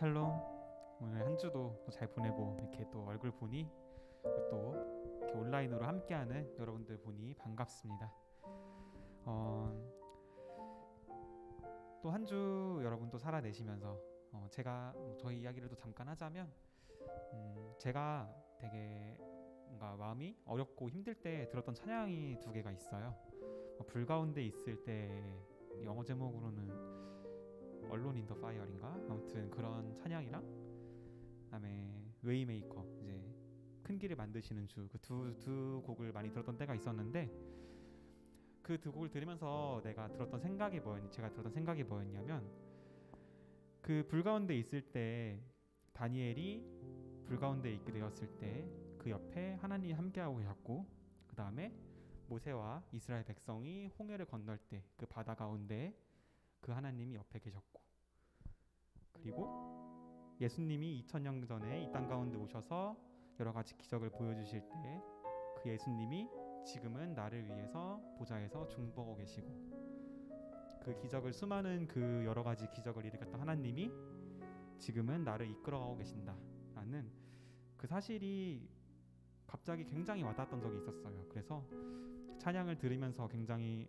샬롬. 오늘 한 주도 또 잘 보내고 이렇게 또 얼굴 보니 또 이렇게 온라인으로 함께하는 여러분들 보니 반갑습니다. 또 한 주 여러분 또 살아내시면서 제가 저희 이야기를 또 잠깐 하자면 제가 되게 뭔가 마음이 어렵고 힘들 때 들었던 찬양이 두 개가 있어요. 불 가운데 있을 때 영어 제목으로는 Alone in the Fire인가? 아무튼 그런 찬양이랑 그다음에 웨이메이커, 이제 큰 길을 만드시는 주, 그 두 곡을 많이 들었던 때가 있었는데, 그 두 곡을 들으면서 제가 들었던 생각이 뭐였냐면, 그 불 가운데 있을 때 다니엘이 불 가운데 있게 되었을 때 그 옆에 하나님이 함께하고 계셨고, 그 다음에 모세와 이스라엘 백성이 홍해를 건널 때 그 바다 가운데 그 하나님이 옆에 계셨고, 그리고 예수님이 2000년 전에 이 땅 가운데 오셔서 여러 가지 기적을 보여주실 때 그 예수님이 지금은 나를 위해서 보좌에서 중보하고 계시고, 그 기적을 수많은 그 여러 가지 기적을 일으켰던 하나님이 지금은 나를 이끌어가고 계신다라는 그 사실이 갑자기 굉장히 와닿았던 적이 있었어요. 그래서 찬양을 들으면서 굉장히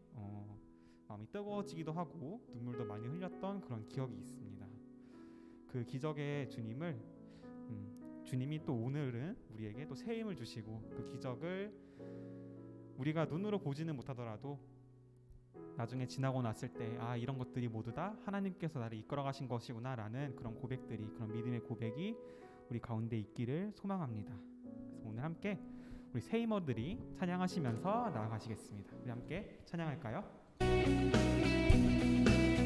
마음이 뜨거워지기도 하고 눈물도 많이 흘렸던 그런 기억이 있습니다. 그 기적의 주님을 주님이 또 오늘은 우리에게 또 새 힘을 주시고, 그 기적을 우리가 눈으로 보지는 못하더라도 나중에 지나고 났을 때 이런 것들이 모두 다 하나님께서 나를 이끌어 가신 것이구나 라는 그런 고백들이, 그런 믿음의 고백이 우리 가운데 있기를 소망합니다. 그래서 오늘 함께 우리 새 힘어들이 찬양하시면서 나아가시겠습니다. 우리 함께 찬양할까요?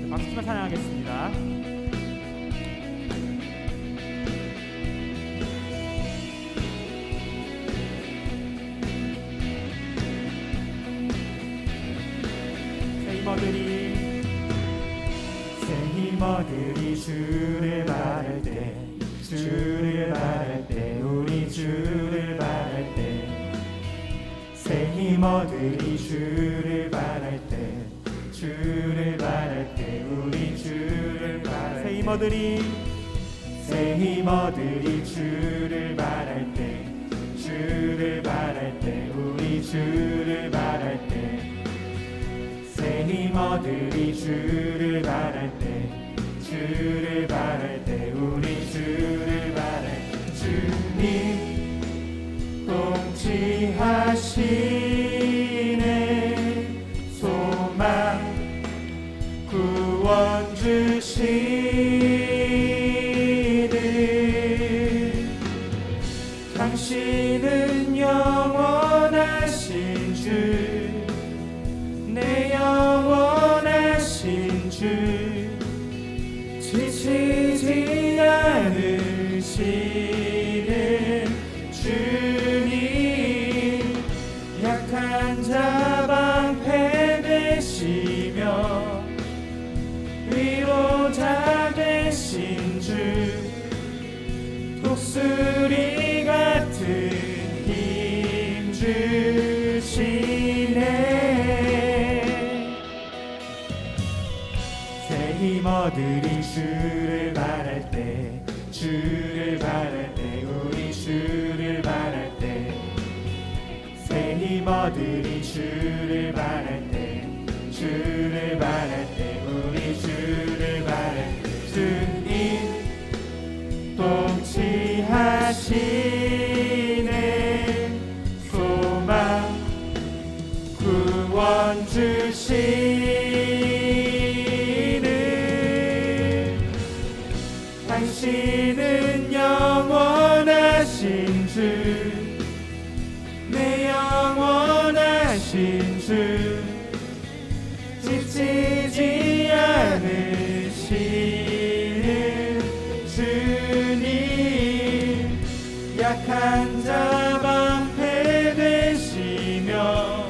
박수 치며 찬양하겠습니다. 새 힘어들이 주를 바랄 때, 주를 바랄 때, 우리 주를 바랄 때, 새 힘어들이 주를 바랄 때, 주를 바랄 때, 우리 주를 바랄 때, 새 힘어들이 주를 바랄 때, 주를 바랄 때, 우리 주를 바랄 때, 새 힘어들이 주를 바랄 때, 주를 바랄 때, 우리 주를 바랄 때, 주님 통치하시네, 소망 구원 주시네, 당신은 영원하신 주, 내 영원하신 주, 지치지 않으시는 주님, 약한 자 방패 되시며 위로자 되신 주, 독수리 같은 힘 주시네. 새 힘어들이 주를 바랄 때, 주를 바랄 때, 우리 주를 바랄 때, 새 힘어들이 주를 바랄 때, 주를 바랄 때, 우리 주를 바랄 때, 주님 통치하시네, 소망 구원 주시네, 당신은 영원하신 주, 내 영원하신 주, 지치지 않으시는 주님, 약한 자 방패 되시며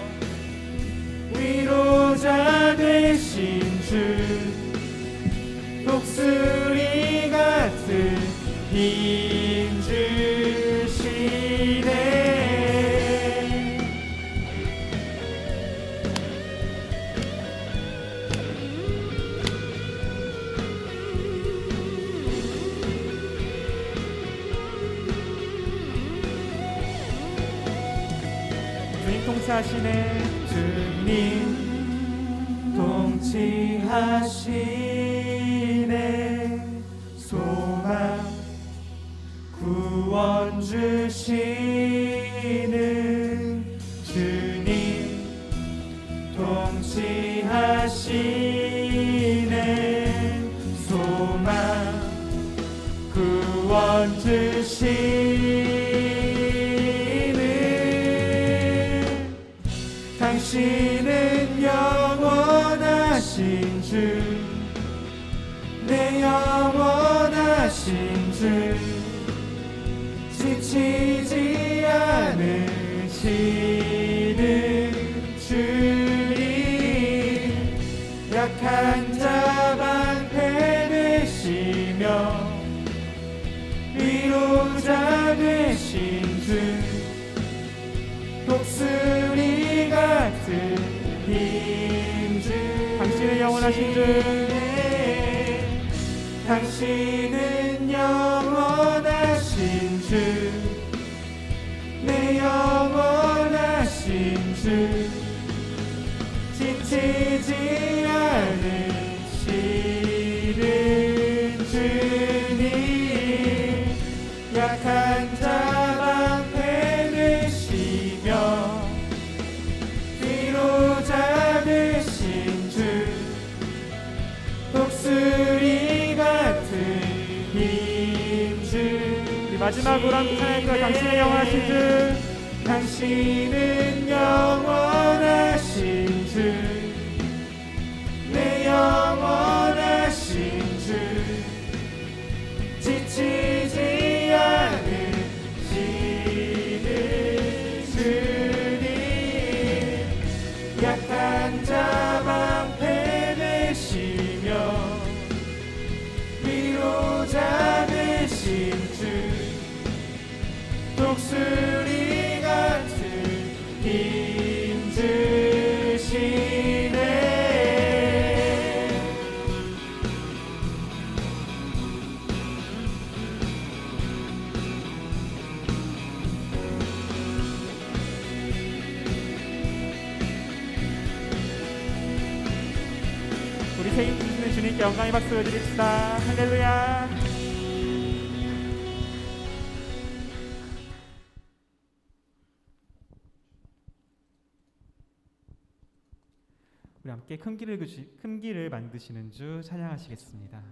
위로자 되신 주, 독수리 같은 힘 주시네. 통치하시네. 주님 통치하시네. 소망 구원 주시는 주님 통치하시네. 소망 구원 주시는 당신은 영원하신 주, 내 영원하신 주, 지치지 않으시는 주님, 약한 자 방패 되시며 위로자 되신 주, 독수리 같은 힘주, 당신의 영원하신 주, 당신은 영원하신 주, 내 영원하신 주, 지치지 않으시는 주님, 약한 자 방패 되시며 위로자 되신 주, 독수리 같은 힘주. 우리 마지막으로 함께 찬양할 거야. 당신의 영원하신 주, 당신은 영원하신 주, 내 영원하신 주, 지치지 않으시는 주님, 약한 자 방패 되시며 위로자 되신 주, 독수리 같은 힘 주시네. 우리 새 힘 주시는 주님께 영광의 박수 드립시다. 할렐루야. 우리 함께 큰 길을 만드시는 주 찬양하시겠습니다.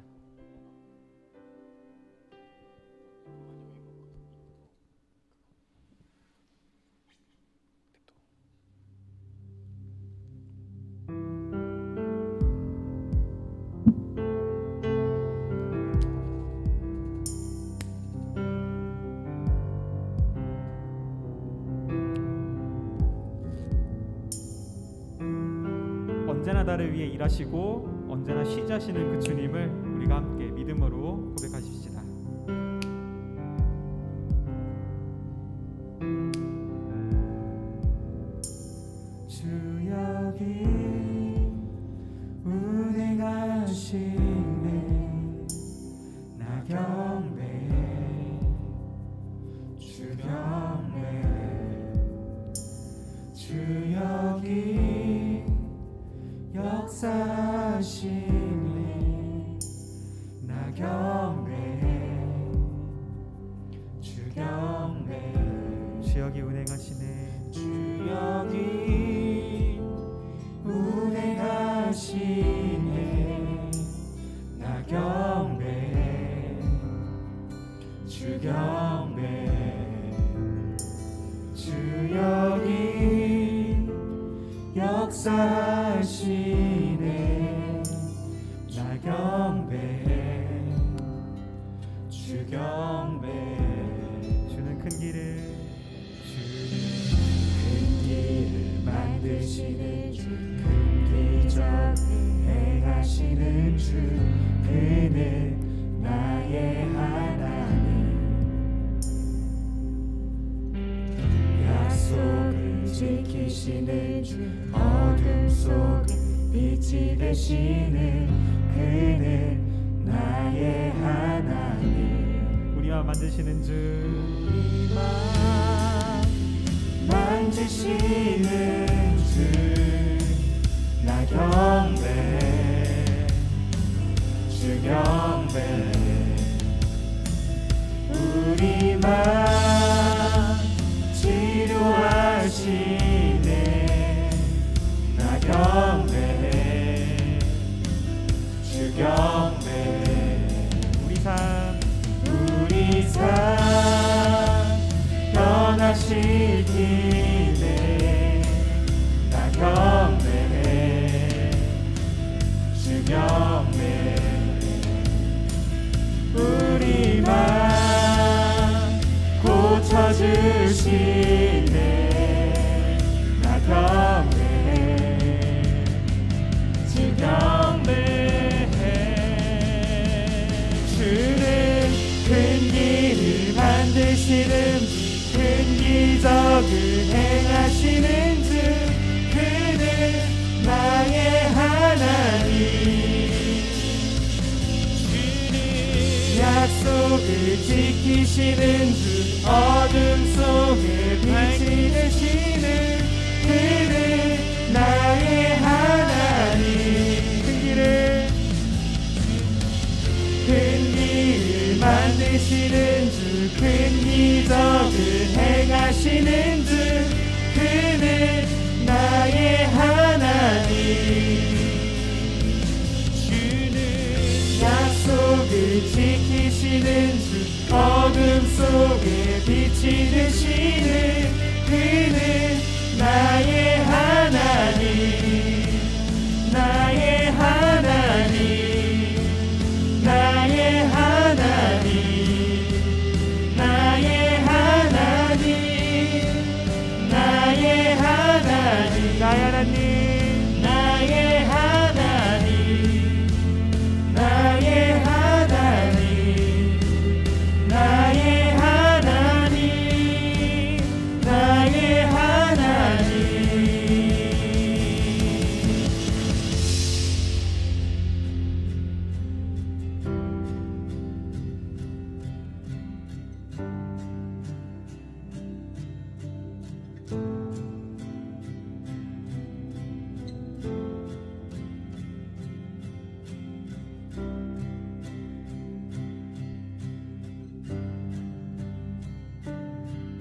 언제나 나를 위해 일하시고 언제나 쉬지 않으시는 그 주님을 우리가 함께 믿음으로 고백하십시다. 주 여기 운행하시네. 나 경배해. 주 경배해. 주 여기 역사하시네. 나 경배해. 주 경배해. 주 여기 운행하시네. 주 여기 운행하시네. 나 경배해. 주 경배해. 주 여기 역사하시네. 나 경배해. 주 경배해. 주는 큰 길을 큰 길을 만드시는 주, 큰 기적 행하시는 주, 그는 나의 하나님. 약속을 지키시는 주, 어둠 속에 빛이 되시는 그는 나의 하나님. 우리와 만드시는 주, 우리만 만지시는 주 나 경배해 주 경배해 우리만 치료하시네 나 경배해 주 경배해 우리 삶 변화시키네 나 경배해 주 경배해 우리만 고쳐주시네 나 경배해 주 경배해 주는 큰 길을 만드시는 큰 기적을 행하시는 주 그는 나의 하나님 주는 약속을 지키시는 주 어둠 속에 빛이 되시는 그는 나의 하나님 큰 길을 만드시는 주 큰 기적을 행하시는 주 그는 나의 하나님 주는 약속을 지키시는 주 어둠 속에 빛이 되시는 그는 나의 하나님 나의 하나님 나의 하나님 나의 하나님 나의 하나님 나의 하나님 나의 하나님 나의 하나님 나의 하나님 나의 하나님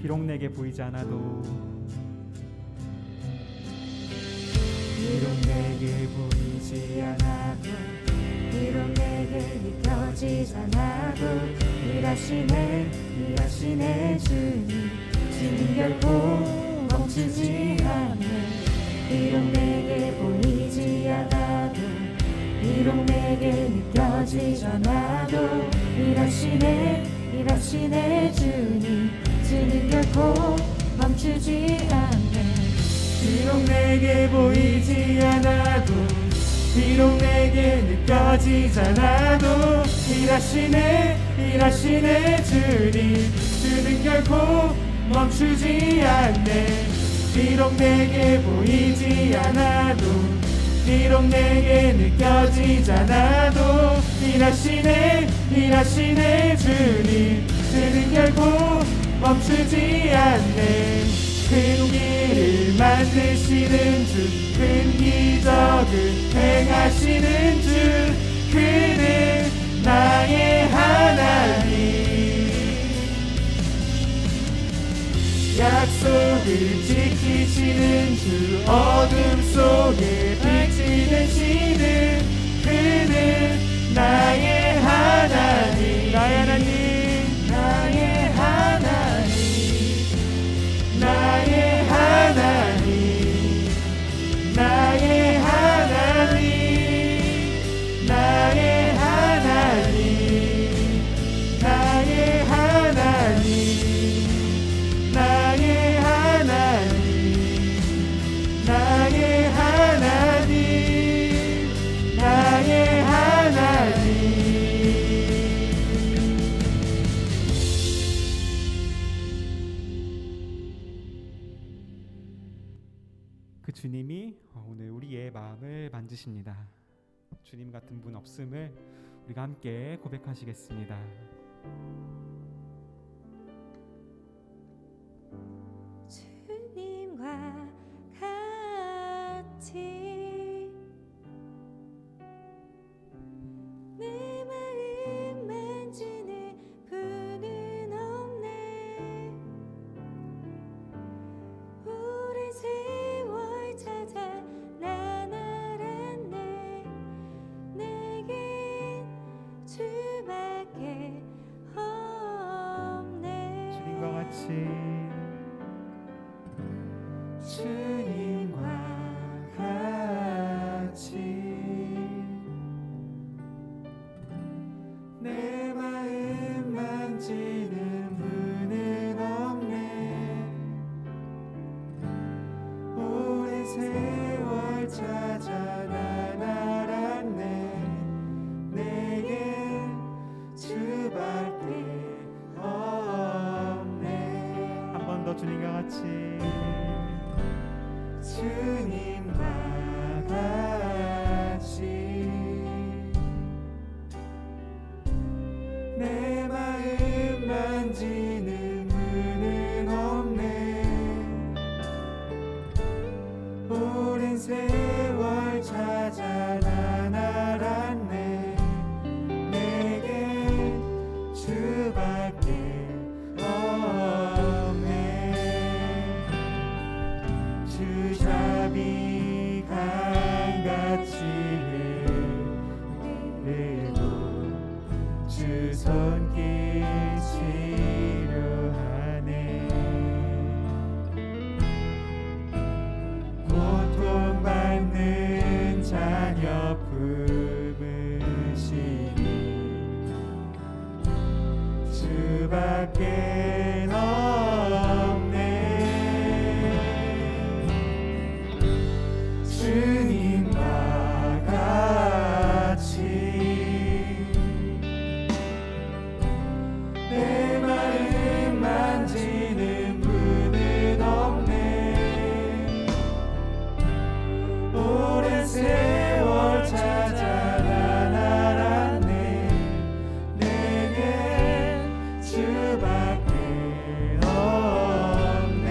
비록 내게 보이지 않아도 비록 내게 보이지 않아도 비록 내게 느껴지지 않아도 일하시네 주님 주님 결코 멈추지 않네 비록 내게 보이지 않아도 비록 내게 느껴지지 않아도 일하시네 주님 주님 결코 멈추지 않네 비록 내게 보이지 않아도 비록 내게 느껴지지 않아도 일하시네 주님 주는 결코 멈추지 않네 비록 내게 보이지 않아도 비록 내게 느껴지지 않아도 일하시네 주님 주는 결코 멈추지 않네 큰 길을 만드시는 주 큰 기적을 행하시는 주 그는 나의 하나님 약속을 지키시는 주 어둠 속에 빛이 되시는 그는 나의 하나님 나의 하나님 나의 하나님 나의 하나님 나의 하나님 나의 하나님 나의 하나님 나의 하나님 나의 하나님 나의 하나님 그 주님이 오늘 우리의 마음을 만지십니다. 주님 같은 분 없음을 우리가 함께 고백하시겠습니다. 주님 주님과 같이 내 마음 만지는 분은 없네. 오랜 세월 찾아 난 알았네. 내게 주밖에 없네. 한 번 더 주님과 같이 주님과 같이 내 마음 만지는 분은 없네. 오랜 세월 찾아 난 알았네. 내게 주밖에 없네. 주잡이 강같이 흐르고 주 손길 치료하네. 고통받는 자녀 품으시니 주밖에 없네. 주님과 같이 내 마음 만지는 분은 없네. 오랜 세월 찾아 난 알았네. 내게 주밖에 없네.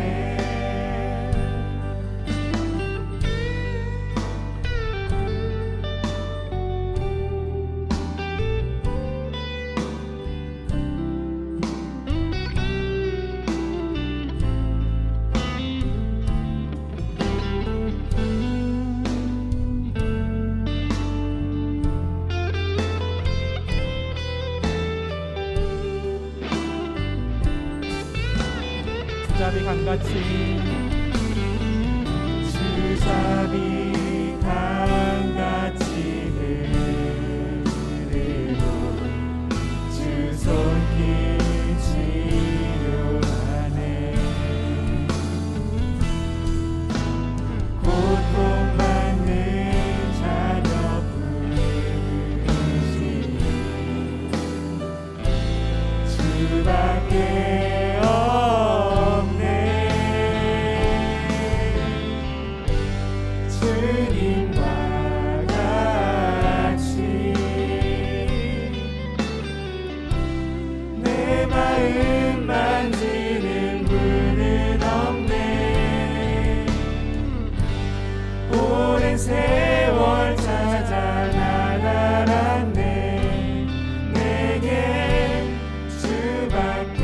주잡이 강같이 주잡이 강같이 흐르고 주 손길 치료하네. 고통받는 자녀 품으시니 주밖에 없네. 주님과 같이 내 마음 만지는 분은 없네. 오랜 세월 찾아 난 알았네. 내게 주밖에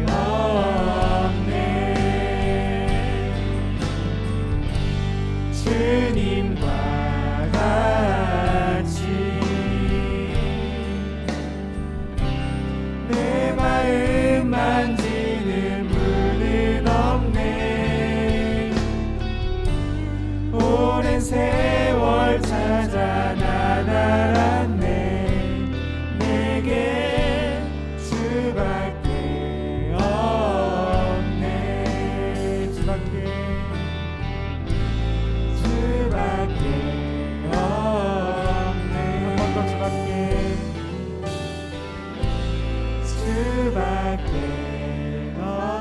없네. 주님과 같이 내 마음 만지는 분은 없네. 오랜 세월 찾아 난 알았네. 내게 주밖에 없네. 주밖에 없네. 한 번 더 주밖에 주밖에 없네.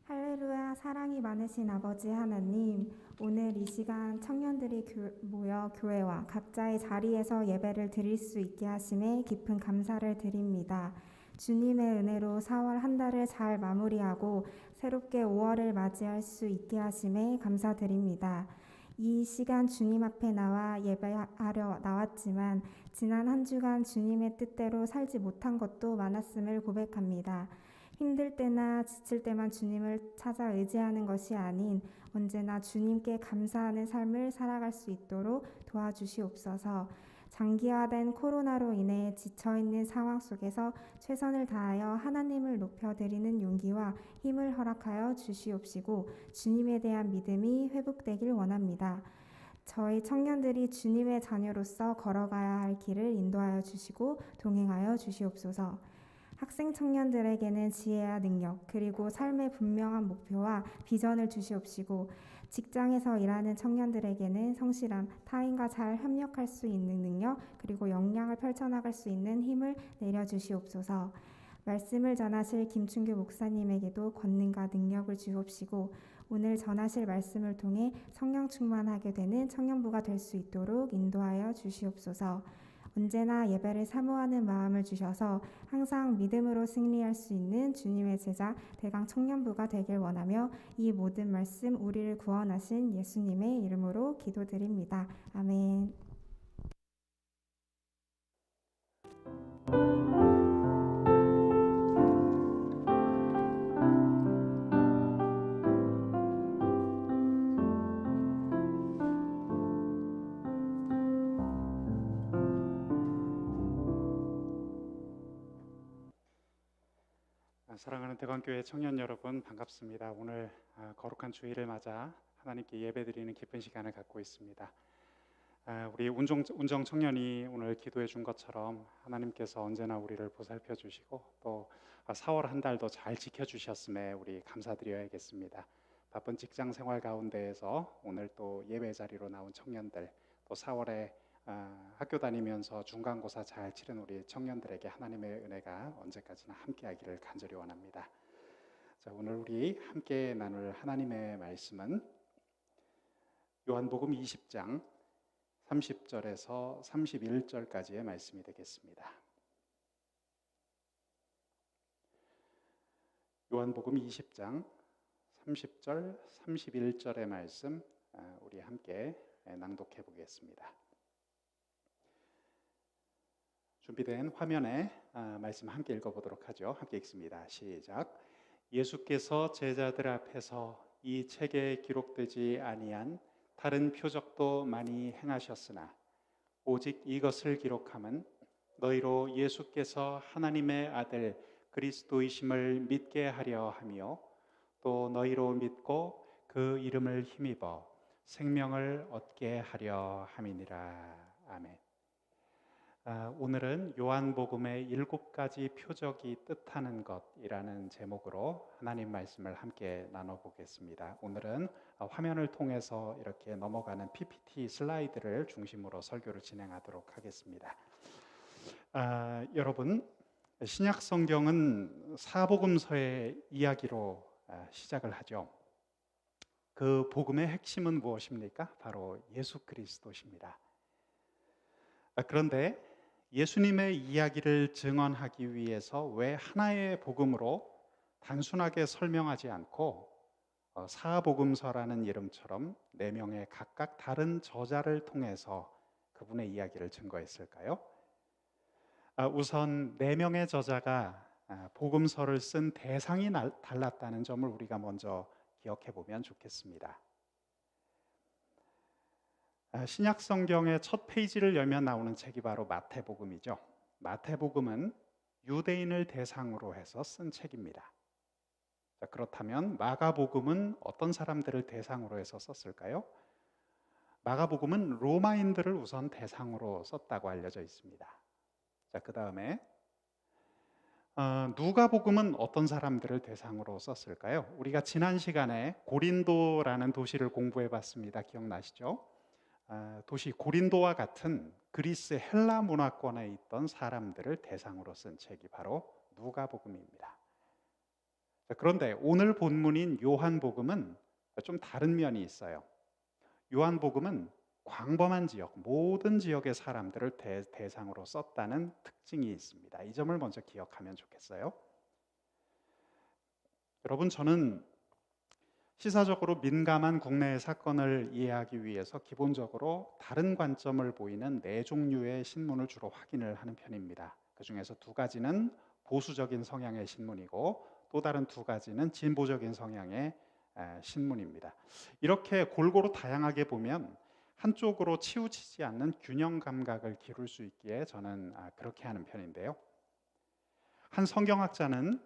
할렐루야. 사랑이 많으신 아버지 하나님, 오늘 이 시간 청년들이 모여 교회와 각자의 자리에서 예배를 드릴 수 있게 하심에 깊은 감사를 드립니다. 주님의 은혜로 4월 한 달을 잘 마무리하고 새롭게 5월을 맞이할 수 있게 하심에 감사드립니다. 이 시간 주님 앞에 나와 예배하려 나왔지만 지난 한 주간 주님의 뜻대로 살지 못한 것도 많았음을 고백합니다. 힘들 때나 지칠 때만 주님을 찾아 의지하는 것이 아닌 언제나 주님께 감사하는 삶을 살아갈 수 있도록 도와주시옵소서. 장기화된 코로나로 인해 지쳐있는 상황 속에서 최선을 다하여 하나님을 높여드리는 용기와 힘을 허락하여 주시옵시고 주님에 대한 믿음이 회복되길 원합니다. 저희 청년들이 주님의 자녀로서 걸어가야 할 길을 인도하여 주시고 동행하여 주시옵소서. 학생 청년들에게는 지혜와 능력 그리고 삶의 분명한 목표와 비전을 주시옵시고 직장에서 일하는 청년들에게는 성실함, 타인과 잘 협력할 수 있는 능력 그리고 역량을 펼쳐나갈 수 있는 힘을 내려주시옵소서. 말씀을 전하실 김춘규 목사님에게도 권능과 능력을 주옵시고 오늘 전하실 말씀을 통해 성령 충만하게 되는 청년부가 될 수 있도록 인도하여 주시옵소서. 언제나 예배를 사모하는 마음을 주셔서 항상 믿음으로 승리할 수 있는 주님의 제자 대강 청년부가 되길 원하며 이 모든 말씀 우리를 구원하신 예수님의 이름으로 기도드립니다. 아멘. 사랑하는 대광교회 청년 여러분 반갑습니다. 오늘 거룩한 주일을 맞아 하나님께 예배드리는 기쁜 시간을 갖고 있습니다. 우리 운정 청년이 오늘 기도해 준 것처럼 하나님께서 언제나 우리를 보살펴 주시고 또 4월 한 달도 잘 지켜주셨음에 우리 감사드려야겠습니다. 바쁜 직장 생활 가운데에서 오늘 또 예배 자리로 나온 청년들 또 4월에 학교 다니면서 중간고사 잘 치른 우리 청년들에게 하나님의 은혜가 언제까지나 함께하기를 간절히 원합니다. 자, 오늘 우리 함께 나눌 하나님의 말씀은 요한복음 20장 30절에서 31절까지의 말씀이 되겠습니다. 요한복음 20장 30절, 31절의 말씀 우리 함께 낭독해 보겠습니다. 준비된 화면에 말씀 함께 읽어보도록 하죠. 함께 읽습니다. 시작. 예수께서 제자들 앞에서 이 책에 기록되지 아니한 다른 표적도 많이 행하셨으나 오직 이것을 기록함은 너희로 예수께서 하나님의 아들 그리스도이심을 믿게 하려 하며 또 너희로 믿고 그 이름을 힘입어 생명을 얻게 하려 함이니라. 아멘. 오늘은 요한복음의 7가지 표적이 뜻하는 것이라는 제목으로 하나님 말씀을 함께 나눠보겠습니다. 오늘은 화면을 통해서 이렇게 넘어가는 PPT 슬라이드를 중심으로 설교를 진행하도록 하겠습니다. 여러분, 신약 성경은 사복음서의 이야기로 시작을 하죠. 그 복음의 핵심은 무엇입니까? 바로 예수 그리스도십니다. 그런데 예수님의 이야기를 증언하기 위해서 왜 하나의 복음으로 단순하게 설명하지 않고 사복음서라는 이름처럼 4명의 각각 다른 저자를 통해서 그분의 이야기를 증거했을까요? 우선 4명의 저자가 복음서를 쓴 대상이 달랐다는 점을 우리가 먼저 기억해 보면 좋겠습니다. 신약 성경의 첫 페이지를 열면 나오는 책이 바로 마태복음이죠. 마태복음은 유대인을 대상으로 해서 쓴 책입니다. 자, 그렇다면 마가복음은 어떤 사람들을 대상으로 해서 썼을까요? 마가복음은 로마인들을 우선 대상으로 썼다고 알려져 있습니다. 자, 그 다음에 누가복음은 어떤 사람들을 대상으로 썼을까요? 우리가 지난 시간에 고린도라는 도시를 공부해 봤습니다. 기억나시죠? 도시 고린도와 같은 그리스 헬라 문화권에 있던 사람들을 대상으로 쓴 책이 바로 누가복음입니다. 그런데 오늘 본문인 요한복음은 좀 다른 면이 있어요. 요한복음은 광범한 지역, 모든 지역의 사람들을 대상으로 썼다는 특징이 있습니다. 이 점을 먼저 기억하면 좋겠어요. 여러분, 저는 시사적으로 민감한 국내의 사건을 이해하기 위해서 기본적으로 다른 관점을 보이는 네 종류의 신문을 주로 확인을 하는 편입니다. 그 중에서 두 가지는 보수적인 성향의 신문이고 또 다른 두 가지는 진보적인 성향의 신문입니다. 이렇게 골고루 다양하게 보면 한쪽으로 치우치지 않는 균형 감각을 기를 수 있기에 저는 그렇게 하는 편인데요. 한 성경학자는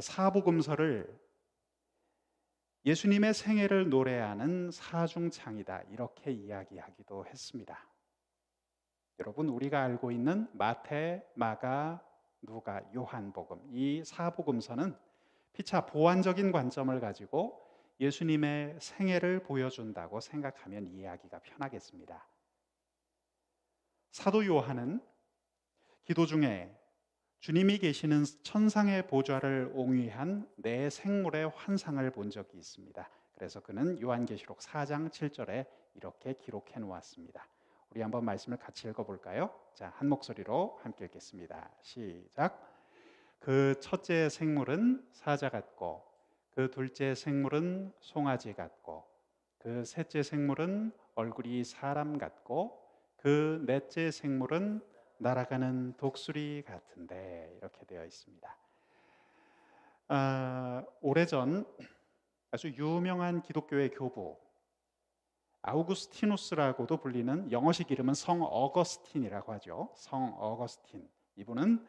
사복음서를 예수님의 생애를 노래하는 사중창이다 이렇게 이야기하기도 했습니다. 여러분, 우리가 알고 있는 마태, 마가, 누가, 요한복음 이 사복음서는 피차 보완적인 관점을 가지고 예수님의 생애를 보여준다고 생각하면 이해하기가 편하겠습니다. 사도 요한은 기도 중에 주님이 계시는 천상의 보좌를 옹위한 네 생물의 환상을 본 적이 있습니다. 그래서 그는 요한계시록 4장 7절에 이렇게 기록해 놓았습니다. 우리 한번 말씀을 같이 읽어볼까요? 자, 한 목소리로 함께 읽겠습니다. 시작. 그 첫째 생물은 사자 같고 그 둘째 생물은 송아지 같고 그 셋째 생물은 얼굴이 사람 같고 그 넷째 생물은 날아가는 독수리 같은데 이렇게 되어 있습니다. 오래전 아주 유명한 기독교의 교부 아우구스티누스라고도 불리는 영어식 이름은 성 어거스틴이라고 하죠. 성 어거스틴. 이분은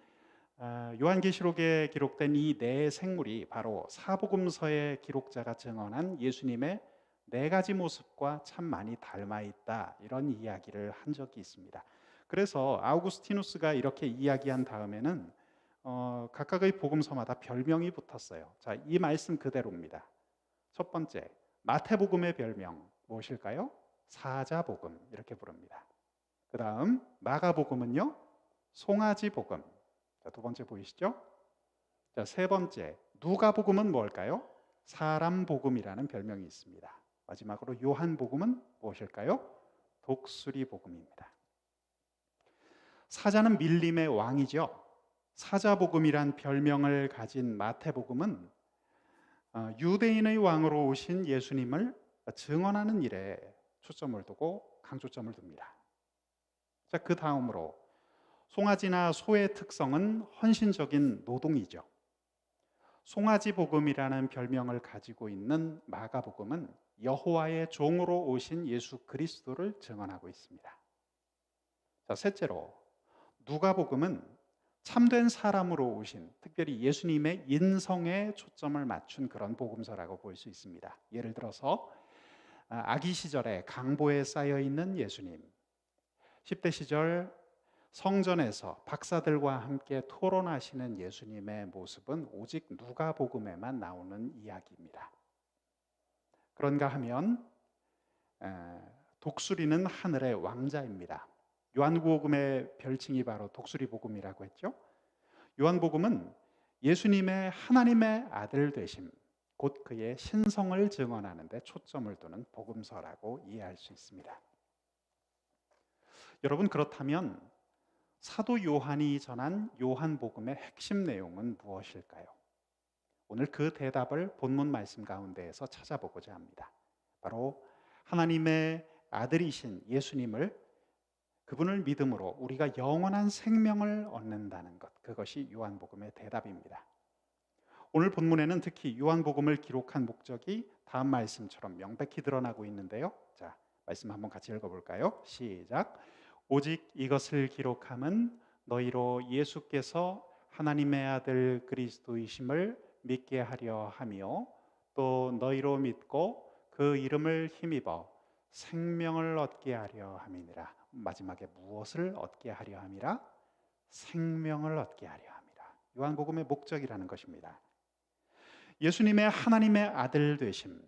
요한계시록에 기록된 이 네 생물이 바로 사복음서의 기록자가 증언한 예수님의 네 가지 모습과 참 많이 닮아 있다 이런 이야기를 한 적이 있습니다. 그래서 아우구스티누스가 이렇게 이야기한 다음에는 각각의 복음서마다 별명이 붙었어요. 자, 이 말씀 그대로입니다. 첫 번째, 마태복음의 별명 무엇일까요? 사자복음 이렇게 부릅니다. 그 다음 마가복음은요, 송아지복음. 자, 두 번째 보이시죠? 자, 세 번째, 누가복음은 뭘까요? 사람복음이라는 별명이 있습니다. 마지막으로 요한복음은 무엇일까요? 독수리복음입니다. 사자는 밀림의 왕이죠. 사자복음이란 별명을 가진 마태복음은 유대인의 왕으로 오신 예수님을 증언하는 일에 초점을 두고 강조점을 둡니다. 자, 그 다음으로 송아지나 소의 특성은 헌신적인 노동이죠. 송아지복음이라는 별명을 가지고 있는 마가복음은 여호와의 종으로 오신 예수 그리스도를 증언하고 있습니다. 자, 셋째로 누가복음은 참된 사람으로 오신, 특별히 예수님의 인성에 초점을 맞춘 그런 복음서라고 볼 수 있습니다. 예를 들어서 아기 시절에 강보에 쌓여 있는 예수님, 10대 시절 성전에서 박사들과 함께 토론하시는 예수님의 모습은 오직 누가복음에만 나오는 이야기입니다. 그런가 하면 독수리는 하늘의 왕자입니다. 요한복음의 별칭이 바로 독수리복음이라고 했죠. 요한복음은 예수님의 하나님의 아들 되심, 곧 그의 신성을 증언하는 데 초점을 두는 복음서라고 이해할 수 있습니다. 여러분, 그렇다면 사도 요한이 전한 요한복음의 핵심 내용은 무엇일까요? 오늘 그 대답을 본문 말씀 가운데에서 찾아보고자 합니다. 바로 하나님의 아들이신 예수님을, 그분을 믿음으로 우리가 영원한 생명을 얻는다는 것, 그것이 요한복음의 대답입니다. 오늘 본문에는 특히 요한복음을 기록한 목적이 다음 말씀처럼 명백히 드러나고 있는데요. 자, 말씀 한번 같이 읽어볼까요? 시작. 오직 이것을 기록함은 너희로 예수께서 하나님의 아들 그리스도이심을 믿게 하려 하며 또 너희로 믿고 그 이름을 힘입어 생명을 얻게 하려 함이니라. 마지막에 무엇을 얻게 하려 함이라? 생명을 얻게 하려 함이라. 요한복음의 목적이라는 것입니다. 예수님의 하나님의 아들 되심,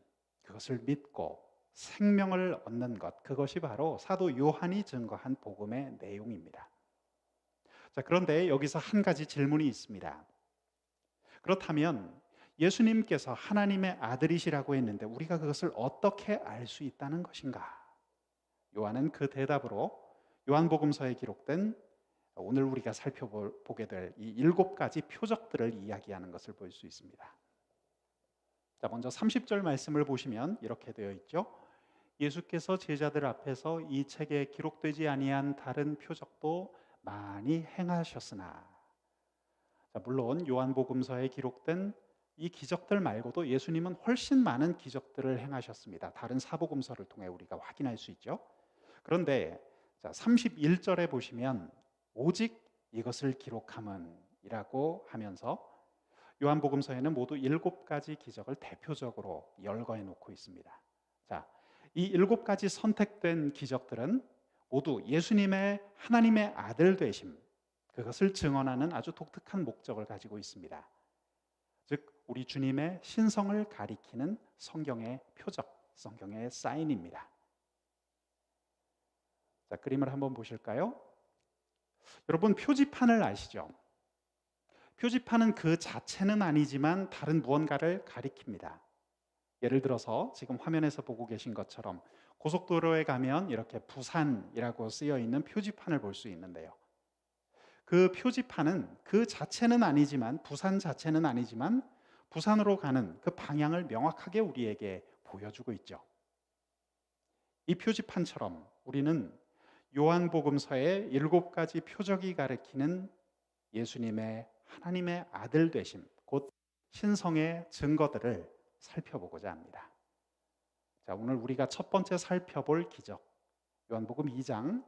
그것을 믿고 생명을 얻는 것, 그것이 바로 사도 요한이 증거한 복음의 내용입니다. 자, 그런데 여기서 한 가지 질문이 있습니다. 그렇다면 예수님께서 하나님의 아들이시라고 했는데 우리가 그것을 어떻게 알 수 있다는 것인가? 요한은 그 대답으로 요한복음서에 기록된 오늘 우리가 살펴보게 될 이 7가지 표적들을 이야기하는 것을 볼 수 있습니다. 자, 먼저 30절 말씀을 보시면 이렇게 되어 있죠. 예수께서 제자들 앞에서 이 책에 기록되지 아니한 다른 표적도 많이 행하셨으나, 자, 물론 요한복음서에 기록된 이 기적들 말고도 예수님은 훨씬 많은 기적들을 행하셨습니다. 다른 사복음서를 통해 우리가 확인할 수 있죠. 그런데 자, 31절에 보시면 오직 이것을 기록함은이라고 하면서 요한복음서에는 모두 7가지 기적을 대표적으로 열거해 놓고 있습니다. 자, 이 7가지 선택된 기적들은 모두 예수님의 하나님의 아들 되심, 그것을 증언하는 아주 독특한 목적을 가지고 있습니다. 즉 우리 주님의 신성을 가리키는 성경의 표적, 성경의 사인입니다. 자, 그림을 한번 보실까요? 여러분, 표지판을 아시죠? 표지판은 그 자체는 아니지만 다른 무언가를 가리킵니다. 예를 들어서 지금 화면에서 보고 계신 것처럼 고속도로에 가면 이렇게 부산이라고 쓰여 있는 표지판을 볼 수 있는데요. 그 표지판은 그 자체는 아니지만, 부산 자체는 아니지만 부산으로 가는 그 방향을 명확하게 우리에게 보여주고 있죠. 이 표지판처럼 우리는 요한복음서의 7가지 표적이 가리키는 예수님의 하나님의 아들 되심, 곧 신성의 증거들을 살펴보고자 합니다. 자, 오늘 우리가 첫 번째 살펴볼 기적, 요한복음 2장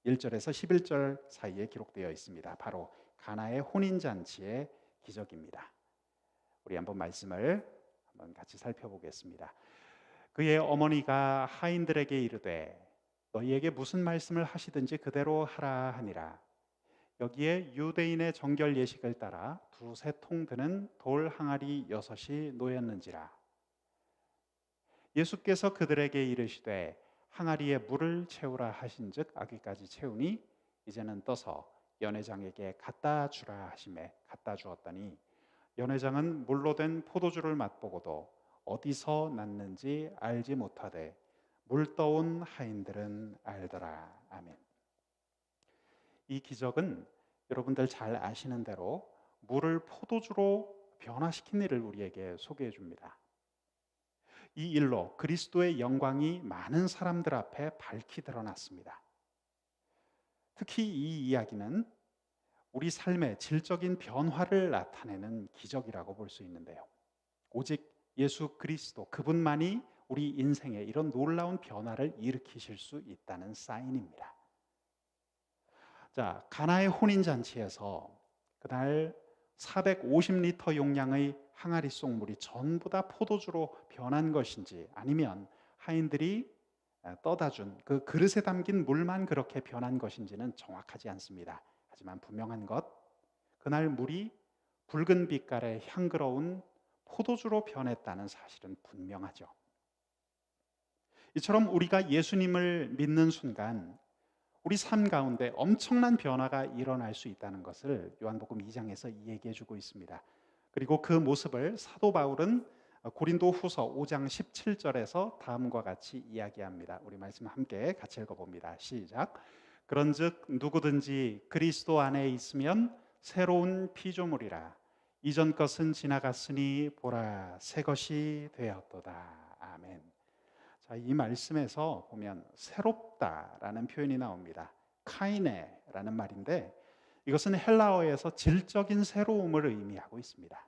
1절에서 11절 사이에 기록되어 있습니다. 바로 가나의 혼인잔치의 기적입니다. 우리 한번 말씀을 한번 같이 살펴보겠습니다. 그의 어머니가 하인들에게 이르되 너희에게 무슨 말씀을 하시든지 그대로 하라 하니라. 여기에 유대인의 정결 예식을 따라 2-3통 드는 돌 항아리 6이 놓였는지라. 예수께서 그들에게 이르시되 항아리에 물을 채우라 하신즉 아기까지 채우니 이제는 떠서 연회장에게 갖다 주라 하시매 갖다 주었더니 연회장은 물로 된 포도주를 맛보고도 어디서 났는지 알지 못하되 물 떠온 하인들은 알더라. 아멘. 이 기적은 여러분들 잘 아시는 대로 물을 포도주로 변화시킨 일을 우리에게 소개해 줍니다. 이 일로 그리스도의 영광이 많은 사람들 앞에 밝히 드러났습니다. 특히 이 이야기는 우리 삶의 질적인 변화를 나타내는 기적이라고 볼 수 있는데요. 오직 예수 그리스도 그분만이 우리 인생에 이런 놀라운 변화를 일으키실 수 있다는 사인입니다. 자, 가나의 혼인잔치에서 그날 450리터 용량의 항아리 속 물이 전부 다 포도주로 변한 것인지 아니면 하인들이 떠다 준 그 그릇에 담긴 물만 그렇게 변한 것인지는 정확하지 않습니다. 하지만 분명한 것, 그날 물이 붉은 빛깔의 향그러운 포도주로 변했다는 사실은 분명하죠. 이처럼 우리가 예수님을 믿는 순간 우리 삶 가운데 엄청난 변화가 일어날 수 있다는 것을 요한복음 2장에서 얘기해 주고 있습니다. 그리고 그 모습을 사도 바울은 고린도 후서 5장 17절에서 다음과 같이 이야기합니다. 우리 말씀 함께 같이 읽어봅니다. 시작. 그런즉 누구든지 그리스도 안에 있으면 새로운 피조물이라. 이전 것은 지나갔으니 보라 새 것이 되었도다. 아멘. 자, 이 말씀에서 보면 새롭다라는 표현이 나옵니다. 카이네라는 말인데 이것은 헬라어에서 질적인 새로움을 의미하고 있습니다.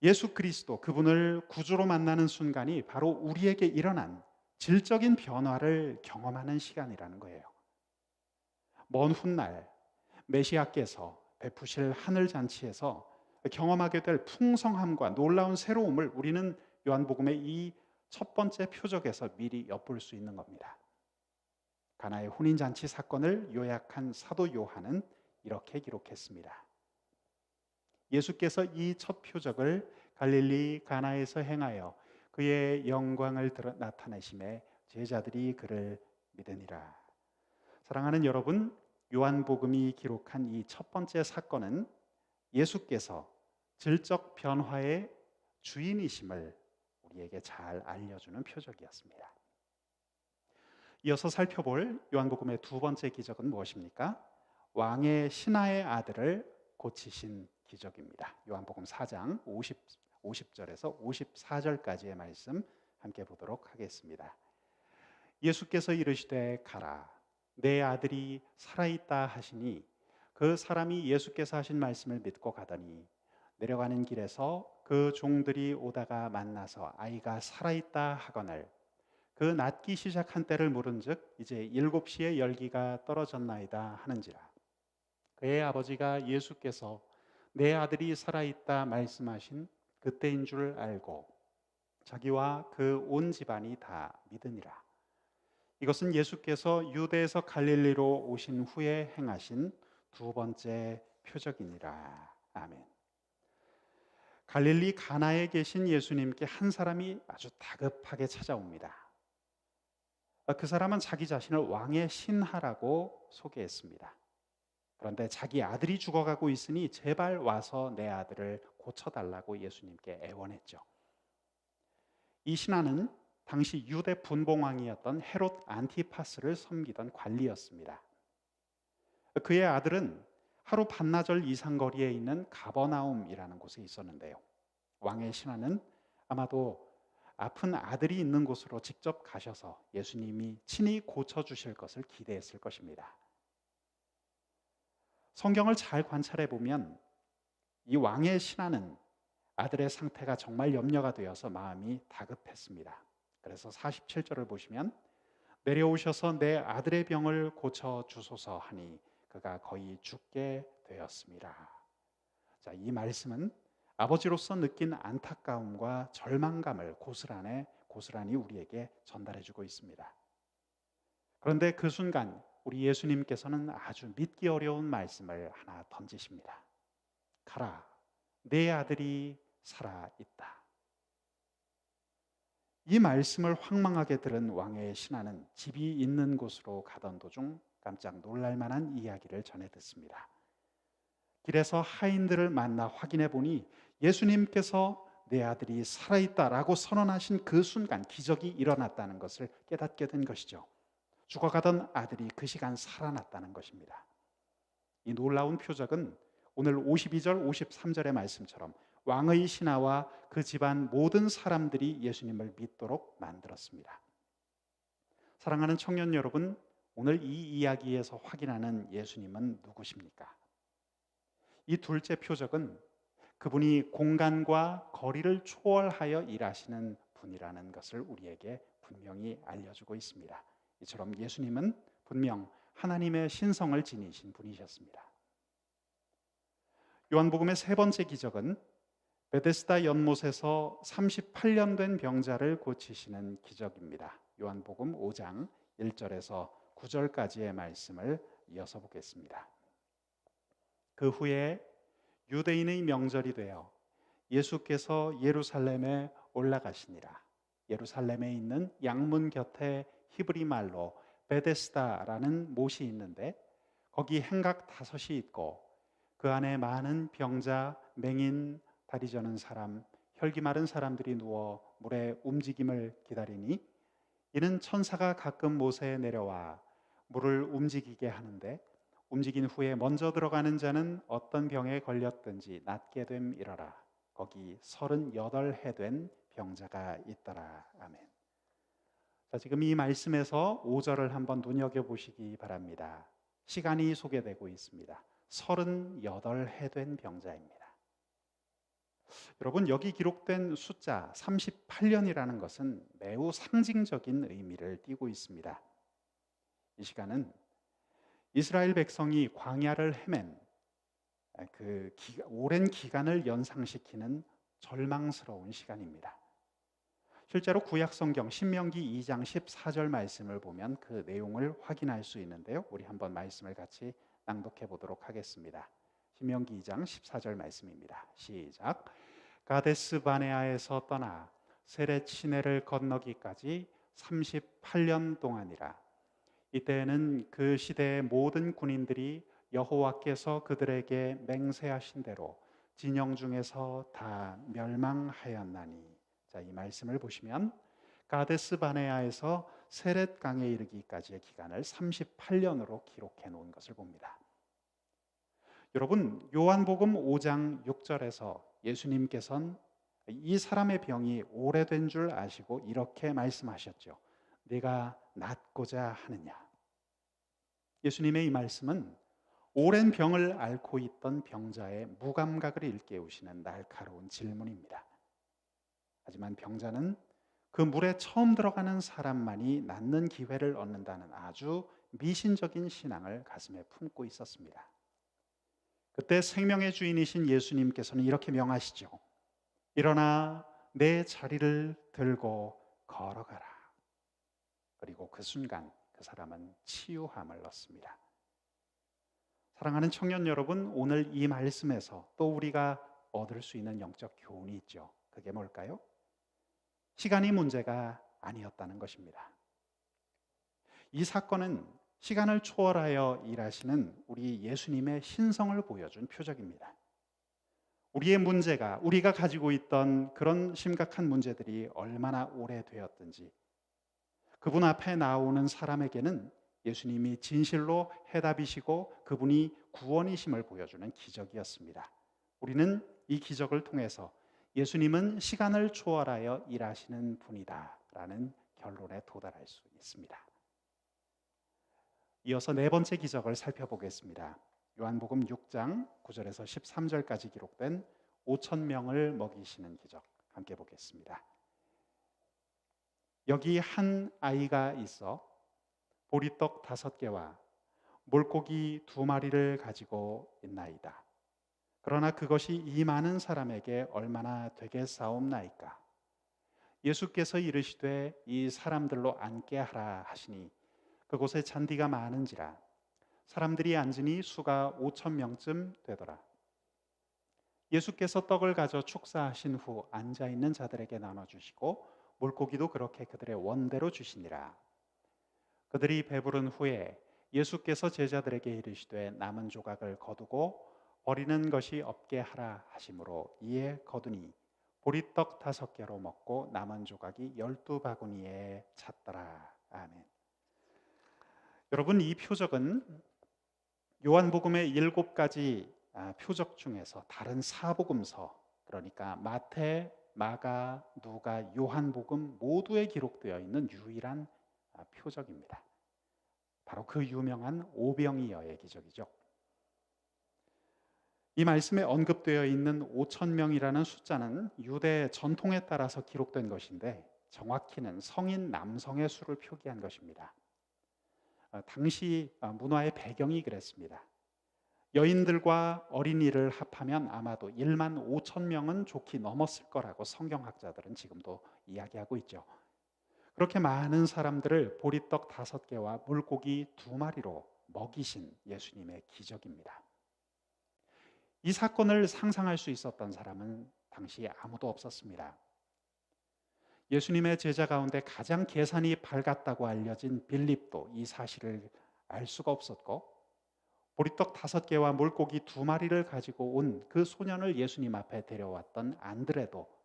예수 그리스도 그분을 구주로 만나는 순간이 바로 우리에게 일어난 질적인 변화를 경험하는 시간이라는 거예요. 먼 훗날 메시아께서 베푸실 하늘잔치에서 경험하게 될 풍성함과 놀라운 새로움을 우리는 요한복음의 이 첫 번째 표적에서 미리 엿볼 수 있는 겁니다. 가나의 혼인잔치 사건을 요약한 사도 요한은 이렇게 기록했습니다. 예수께서 이 첫 표적을 갈릴리 가나에서 행하여 그의 영광을 나타내심에 제자들이 그를 믿으니라. 사랑하는 여러분, 요한복음이 기록한 이 첫 번째 사건은 예수께서 질적 변화의 주인이심을 우리에게 잘 알려주는 표적이었습니다. 이어서 살펴볼 요한복음의 두 번째 기적은 무엇입니까? 왕의 신하의 아들을 고치신 기적입니다. 요한복음 4장 50절에서 54절까지의 말씀 함께 보도록 하겠습니다. 예수께서 이르시되 가라, 내 아들이 살아있다 하시니 그 사람이 예수께서 하신 말씀을 믿고 가더니 내려가는 길에서 그 종들이 오다가 만나서 아이가 살아있다 하거늘 그 낫기 시작한 때를 물은즉 이제 7시에 열기가 떨어졌나이다 하는지라. 그의 아버지가 예수께서 내 아들이 살아있다 말씀하신 그때인 줄 알고 자기와 그 온 집안이 다 믿으니라. 이것은 예수께서 유대에서 갈릴리로 오신 후에 행하신 두 번째 표적이니라. 아멘. 갈릴리 가나에 계신 예수님께 한 사람이 아주 다급하게 찾아옵니다. 그 사람은 자기 자신을 왕의 신하라고 소개했습니다. 그런데 자기 아들이 죽어가고 있으니 제발 와서 내 아들을 고쳐달라고 예수님께 애원했죠. 이 신하는 당시 유대 분봉왕이었던 헤롯 안티파스를 섬기던 관리였습니다. 그의 아들은 하루 반나절 이상 거리에 있는 가버나움이라는 곳에 있었는데요. 왕의 신하는 아마도 아픈 아들이 있는 곳으로 직접 가셔서 예수님이 친히 고쳐주실 것을 기대했을 것입니다. 성경을 잘 관찰해 보면 이 왕의 신하는 아들의 상태가 정말 염려가 되어서 마음이 다급했습니다. 그래서 47절을 보시면 내려오셔서 내 아들의 병을 고쳐주소서 하니 그가 거의 죽게 되었습니다. 자, 이 말씀은 아버지로서 느낀 안타까움과 절망감을 고스란히 우리에게 전달해주고 있습니다. 그런데 그 순간 우리 예수님께서는 아주 믿기 어려운 말씀을 하나 던지십니다. 가라, 내 아들이 살아있다. 이 말씀을 황망하게 들은 왕의 신하는 집이 있는 곳으로 가던 도중 깜짝 놀랄 만한 이야기를 전해 듣습니다. 길에서 하인들을 만나 확인해 보니 예수님께서 내 아들이 살아있다라고 선언하신 그 순간 기적이 일어났다는 것을 깨닫게 된 것이죠. 죽어가던 아들이 그 시간 살아났다는 것입니다. 이 놀라운 표적은 오늘 52절, 53절의 말씀처럼 왕의 신하와 그 집안 모든 사람들이 예수님을 믿도록 만들었습니다. 사랑하는 청년 여러분, 오늘 이 이야기에서 확인하는 예수님은 누구십니까? 이 둘째 표적은 그분이 공간과 거리를 초월하여 일하시는 분이라는 것을 우리에게 분명히 알려주고 있습니다. 이처럼 예수님은 분명 하나님의 신성을 지니신 분이셨습니다. 요한복음의 세 번째 기적은 베데스다 연못에서 38년 된 병자를 고치시는 기적입니다. 요한복음 5장 1절에서 9절까지의 말씀을 이어서 보겠습니다. 그 후에 유대인의 명절이 되어 예수께서 예루살렘에 올라가시니라. 예루살렘에 있는 양문 곁에 히브리 말로 베데스다라는 못이 있는데 거기 행각 5이 있고 그 안에 많은 병자, 맹인, 다리 저는 사람, 혈기 마른 사람들이 누워 물의 움직임을 기다리니 이는 천사가 가끔 못에 내려와 물을 움직이게 하는데 움직인 후에 먼저 들어가는 자는 어떤 병에 걸렸든지 낫게 됨이러라. 거기 38해 된 병자가 있더라. 아멘. 자, 지금 이 말씀에서 5절을 한번 눈여겨보시기 바랍니다. 시간이 소개되고 있습니다. 38해 된 병자입니다. 여러분, 여기 기록된 숫자 38년이라는 것은 매우 상징적인 의미를 띠고 있습니다. 이 시간은 이스라엘 백성이 광야를 헤맨 그 오랜 기간을 연상시키는 절망스러운 시간입니다. 실제로 구약 성경 신명기 2장 14절 말씀을 보면 그 내용을 확인할 수 있는데요. 우리 한번 말씀을 같이 낭독해 보도록 하겠습니다. 신명기 2장 14절 말씀입니다. 시작. 가데스 바네아에서 떠나 세렛 시내를 건너기까지 38년 동안이라. 이때에는 그 시대의 모든 군인들이 여호와께서 그들에게 맹세하신 대로 진영 중에서 다 멸망하였나니. 자, 이 말씀을 보시면 가데스 바네아에서 세렛 강에 이르기까지의 기간을 38년으로 기록해 놓은 것을 봅니다. 여러분, 요한복음 5장 6절에서 예수님께서는 이 사람의 병이 오래된 줄 아시고 이렇게 말씀하셨죠. 네가 낫고자 하느냐. 예수님의 이 말씀은 오랜 병을 앓고 있던 병자의 무감각을 일깨우시는 날카로운 질문입니다. 하지만 병자는 그 물에 처음 들어가는 사람만이 낫는 기회를 얻는다는 아주 미신적인 신앙을 가슴에 품고 있었습니다. 그때 생명의 주인이신 예수님께서는 이렇게 명하시죠. 일어나 내 자리를 들고 걸어가라. 그리고 그 순간 그 사람은 치유함을 얻습니다. 사랑하는 청년 여러분, 오늘 이 말씀에서 또 우리가 얻을 수 있는 영적 교훈이 있죠. 그게 뭘까요? 시간이 문제가 아니었다는 것입니다. 이 사건은 시간을 초월하여 일하시는 우리 예수님의 신성을 보여준 표적입니다. 우리의 문제가, 우리가 가지고 있던 그런 심각한 문제들이 얼마나 오래되었든지 그분 앞에 나오는 사람에게는 예수님이 진실로 해답이시고 그분이 구원이심을 보여주는 기적이었습니다. 우리는 이 기적을 통해서 예수님은 시간을 초월하여 일하시는 분이다라는 결론에 도달할 수 있습니다. 이어서 네 번째 기적을 살펴보겠습니다. 요한복음 6장 9절에서 13절까지 기록된 5천 명을 먹이시는 기적 함께 보겠습니다. 여기 한 아이가 있어 보리떡 5개와 물고기 2마리를 가지고 있나이다. 그러나 그것이 이 많은 사람에게 얼마나 되겠사옵나이까. 예수께서 이르시되 이 사람들로 앉게 하라 하시니 그곳에 잔디가 많은지라 사람들이 앉으니 수가 5천 명쯤 되더라. 예수께서 떡을 가져 축사하신 후 앉아있는 자들에게 나눠주시고 물고기도 그렇게 그들의 원대로 주시니라. 그들이 배부른 후에 예수께서 제자들에게 이르시되 남은 조각을 거두고 버리는 것이 없게 하라 하심으로 이에 거두니 보리떡 5개로 먹고 남은 조각이 12바구니에 찼더라. 아멘. 여러분, 이 표적은 요한복음의 7가지 표적 중에서 다른 4복음서, 그러니까 마태, 마가, 누가, 요한복음 모두에 기록되어 있는 유일한 표적입니다. 바로 그 유명한 오병이어의 기적이죠. 이 말씀에 언급되어 있는 5천 명이라는 숫자는 유대 전통에 따라서 기록된 것인데 정확히는 성인 남성의 수를 표기한 것입니다. 당시 문화의 배경이 그랬습니다. 여인들과 어린이를 합하면 아마도 1만 5천 명은 좋게 넘었을 거라고 성경학자들은 지금도 이야기하고 있죠. 그렇게 많은 사람들을 보리떡 5개와 물고기 2마리로 먹이신 예수님의 기적입니다. 이 사건을 상상할 수 있었던 사람은 당시 아무도 없었습니다. 예수님의 제자 가운데 가장 계산이 밝았다고 알려진 빌립도 이 사실을 알 수가 없었고 보리떡 5개와 물고기 2마리를 가지고 온 그 소년을 예수님 앞에 데려왔던 안드레도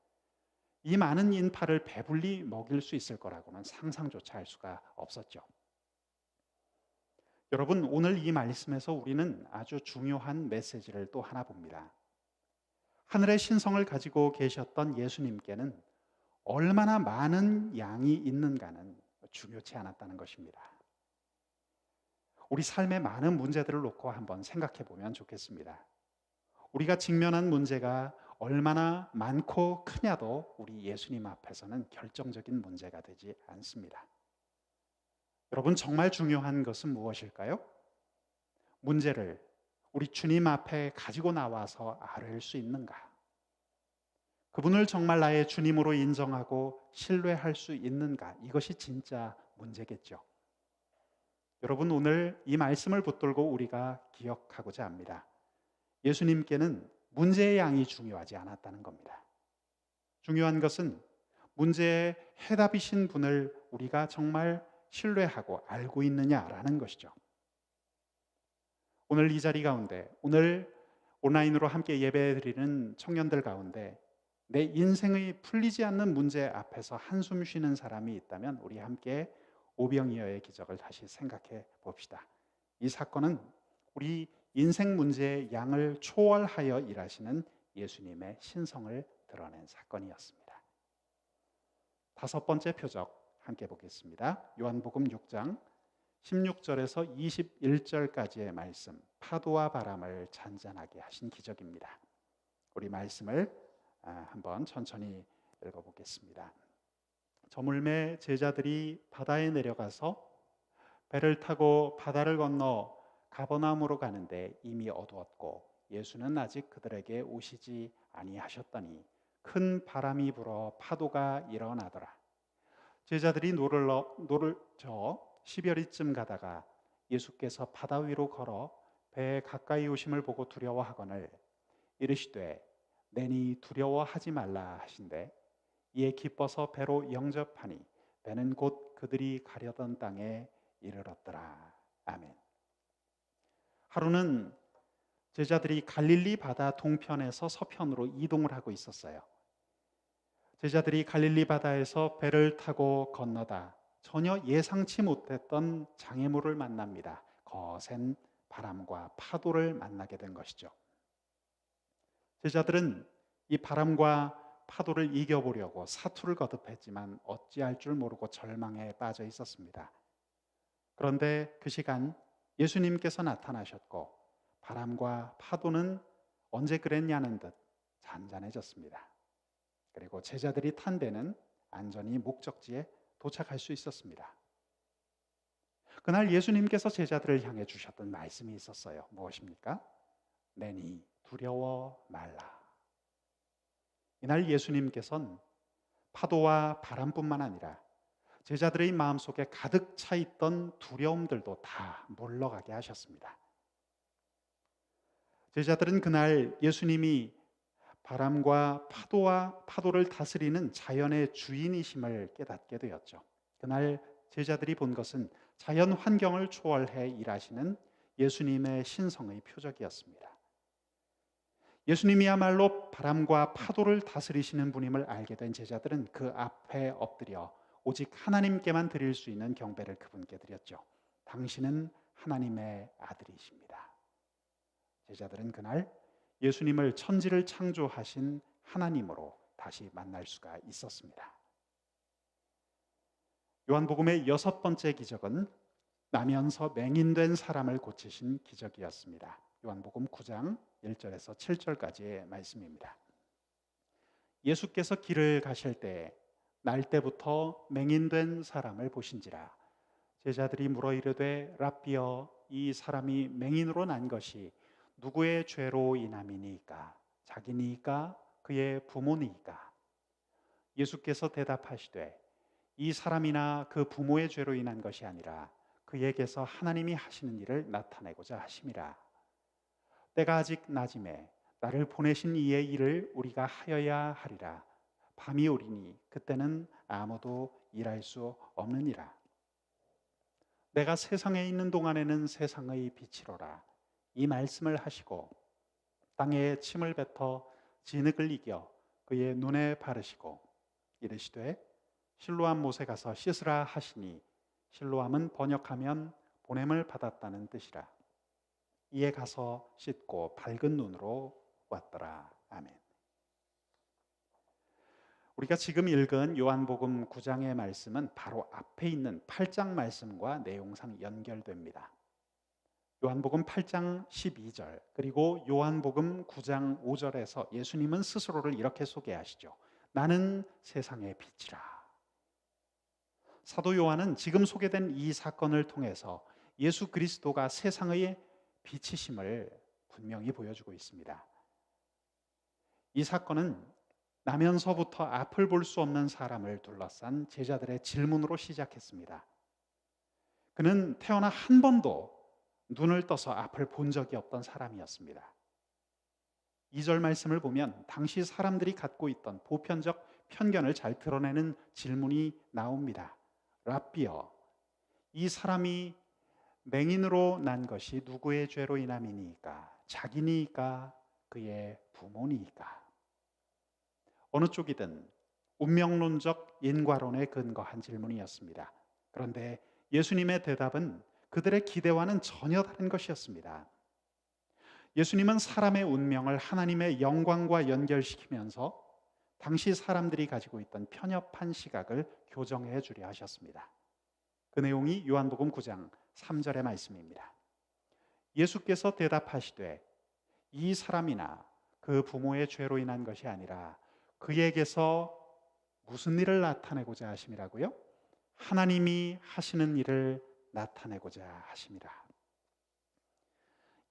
이 많은 인파를 배불리 먹일 수 있을 거라고는 상상조차 할 수가 없었죠. 여러분, 오늘 이 말씀에서 우리는 아주 중요한 메시지를 또 하나 봅니다. 하늘의 신성을 가지고 계셨던 예수님께는 얼마나 많은 양이 있는가는 중요치 않았다는 것입니다. 우리 삶의 많은 문제들을 놓고 한번 생각해 보면 좋겠습니다. 우리가 직면한 문제가 얼마나 많고 크냐도 우리 예수님 앞에서는 결정적인 문제가 되지 않습니다. 여러분, 정말 중요한 것은 무엇일까요? 문제를 우리 주님 앞에 가지고 나와서 아뢰일 수 있는가? 그분을 정말 나의 주님으로 인정하고 신뢰할 수 있는가? 이것이 진짜 문제겠죠. 여러분, 오늘 이 말씀을 붙들고 우리가 기억하고자 합니다. 예수님께는 문제의 양이 중요하지 않았다는 겁니다. 중요한 것은 문제의 해답이신 분을 우리가 정말 신뢰하고 알고 있느냐라는 것이죠. 오늘 이 자리 가운데, 오늘 온라인으로 함께 예배드리는 청년들 가운데 내 인생의 풀리지 않는 문제 앞에서 한숨 쉬는 사람이 있다면 우리 함께 오병이어의 기적을 다시 생각해 봅시다. 이 사건은 우리 인생 문제의 양을 초월하여 일하시는 예수님의 신성을 드러낸 사건이었습니다. 다섯 번째 표적 함께 보겠습니다. 요한복음 6장 16절에서 21절까지의 말씀, 파도와 바람을 잔잔하게 하신 기적입니다. 우리 말씀을 한번 천천히 읽어보겠습니다. 저물매 제자들이 바다에 내려가서 배를 타고 바다를 건너 가버나움으로 가는데 이미 어두웠고 예수는 아직 그들에게 오시지 아니하셨더니 큰 바람이 불어 파도가 일어나더라. 제자들이 노를 저 10여리쯤 가다가 예수께서 바다 위로 걸어 배에 가까이 오심을 보고 두려워하거늘 이르시되 내니 두려워하지 말라 하신대 이에 기뻐서 배로 영접하니 배는 곧 그들이 가려던 땅에 이르렀더라. 아멘. 하루는 제자들이 갈릴리 바다 동편에서 서편으로 이동을 하고 있었어요. 제자들이 갈릴리 바다에서 배를 타고 건너다 전혀 예상치 못했던 장애물을 만납니다. 거센 바람과 파도를 만나게 된 것이죠. 제자들은 이 바람과 파도를 이겨보려고 사투를 거듭했지만 어찌할 줄 모르고 절망에 빠져 있었습니다. 그런데 그 시간 예수님께서 나타나셨고 바람과 파도는 언제 그랬냐는 듯 잔잔해졌습니다. 그리고 제자들이 탄 배는 안전히 목적지에 도착할 수 있었습니다. 그날 예수님께서 제자들을 향해 주셨던 말씀이 있었어요. 무엇입니까? 내니 두려워 말라. 이날 예수님께서는 파도와 바람뿐만 아니라 제자들의 마음속에 가득 차 있던 두려움들도 다 물러가게 하셨습니다. 제자들은 그날 예수님이 바람과 파도를 다스리는 자연의 주인이심을 깨닫게 되었죠. 그날 제자들이 본 것은 자연 환경을 초월해 일하시는 예수님의 신성의 표적이었습니다. 예수님이야말로 바람과 파도를 다스리시는 분임을 알게 된 제자들은 그 앞에 엎드려 오직 하나님께만 드릴 수 있는 경배를 그분께 드렸죠. 당신은 하나님의 아들이십니다. 제자들은 그날 예수님을 천지를 창조하신 하나님으로 다시 만날 수가 있었습니다. 요한복음의 여섯 번째 기적은 나면서 맹인된 사람을 고치신 기적이었습니다. 요한복음 9장 1절에서 7절까지의 말씀입니다. 예수께서 길을 가실 때 날때부터 맹인된 사람을 보신지라 제자들이 물어 이르되 랍비여 이 사람이 맹인으로 난 것이 누구의 죄로 인함이니까 자기니까 그의 부모니까 예수께서 대답하시되 이 사람이나 그 부모의 죄로 인한 것이 아니라 그에게서 하나님이 하시는 일을 나타내고자 하심이라. 때가 아직 낮음에 나를 보내신 이의 일을 우리가 하여야 하리라. 밤이 오리니 그때는 아무도 일할 수 없느니라. 내가 세상에 있는 동안에는 세상의 빛이로라. 이 말씀을 하시고 땅에 침을 뱉어 진흙을 이겨 그의 눈에 바르시고 이르시되 실로암 못에 가서 씻으라 하시니 실로암은 번역하면 보냄을 받았다는 뜻이라. 이에 가서 씻고 밝은 눈으로 왔더라. 아멘. 우리가 지금 읽은 요한복음 9장의 말씀은 바로 앞에 있는 8장 말씀과 내용상 연결됩니다. 요한복음 8장 12절 그리고 요한복음 9장 5절에서 예수님은 스스로를 이렇게 소개하시죠. 나는 세상의 빛이라. 사도 요한은 지금 소개된 이 사건을 통해서 예수 그리스도가 세상의 빛이심을 분명히 보여주고 있습니다. 이 사건은 나면서부터 앞을 볼 수 없는 사람을 둘러싼 제자들의 질문으로 시작했습니다. 그는 태어나 한 번도 눈을 떠서 앞을 본 적이 없던 사람이었습니다. 2절 말씀을 보면 당시 사람들이 갖고 있던 보편적 편견을 잘 드러내는 질문이 나옵니다. 랍비여, 이 사람이 맹인으로 난 것이 누구의 죄로 인함이니까? 자기니까? 그의 부모니까? 어느 쪽이든 운명론적 인과론에 근거한 질문이었습니다. 그런데 예수님의 대답은 그들의 기대와는 전혀 다른 것이었습니다. 예수님은 사람의 운명을 하나님의 영광과 연결시키면서 당시 사람들이 가지고 있던 편협한 시각을 교정해 주려 하셨습니다. 그 내용이 요한복음 9장 3절의 말씀입니다. 예수께서 대답하시되 이 사람이나 그 부모의 죄로 인한 것이 아니라 그에게서 무슨 일을 나타내고자 하심이라고요? 하나님이 하시는 일을 나타내고자 하심이라.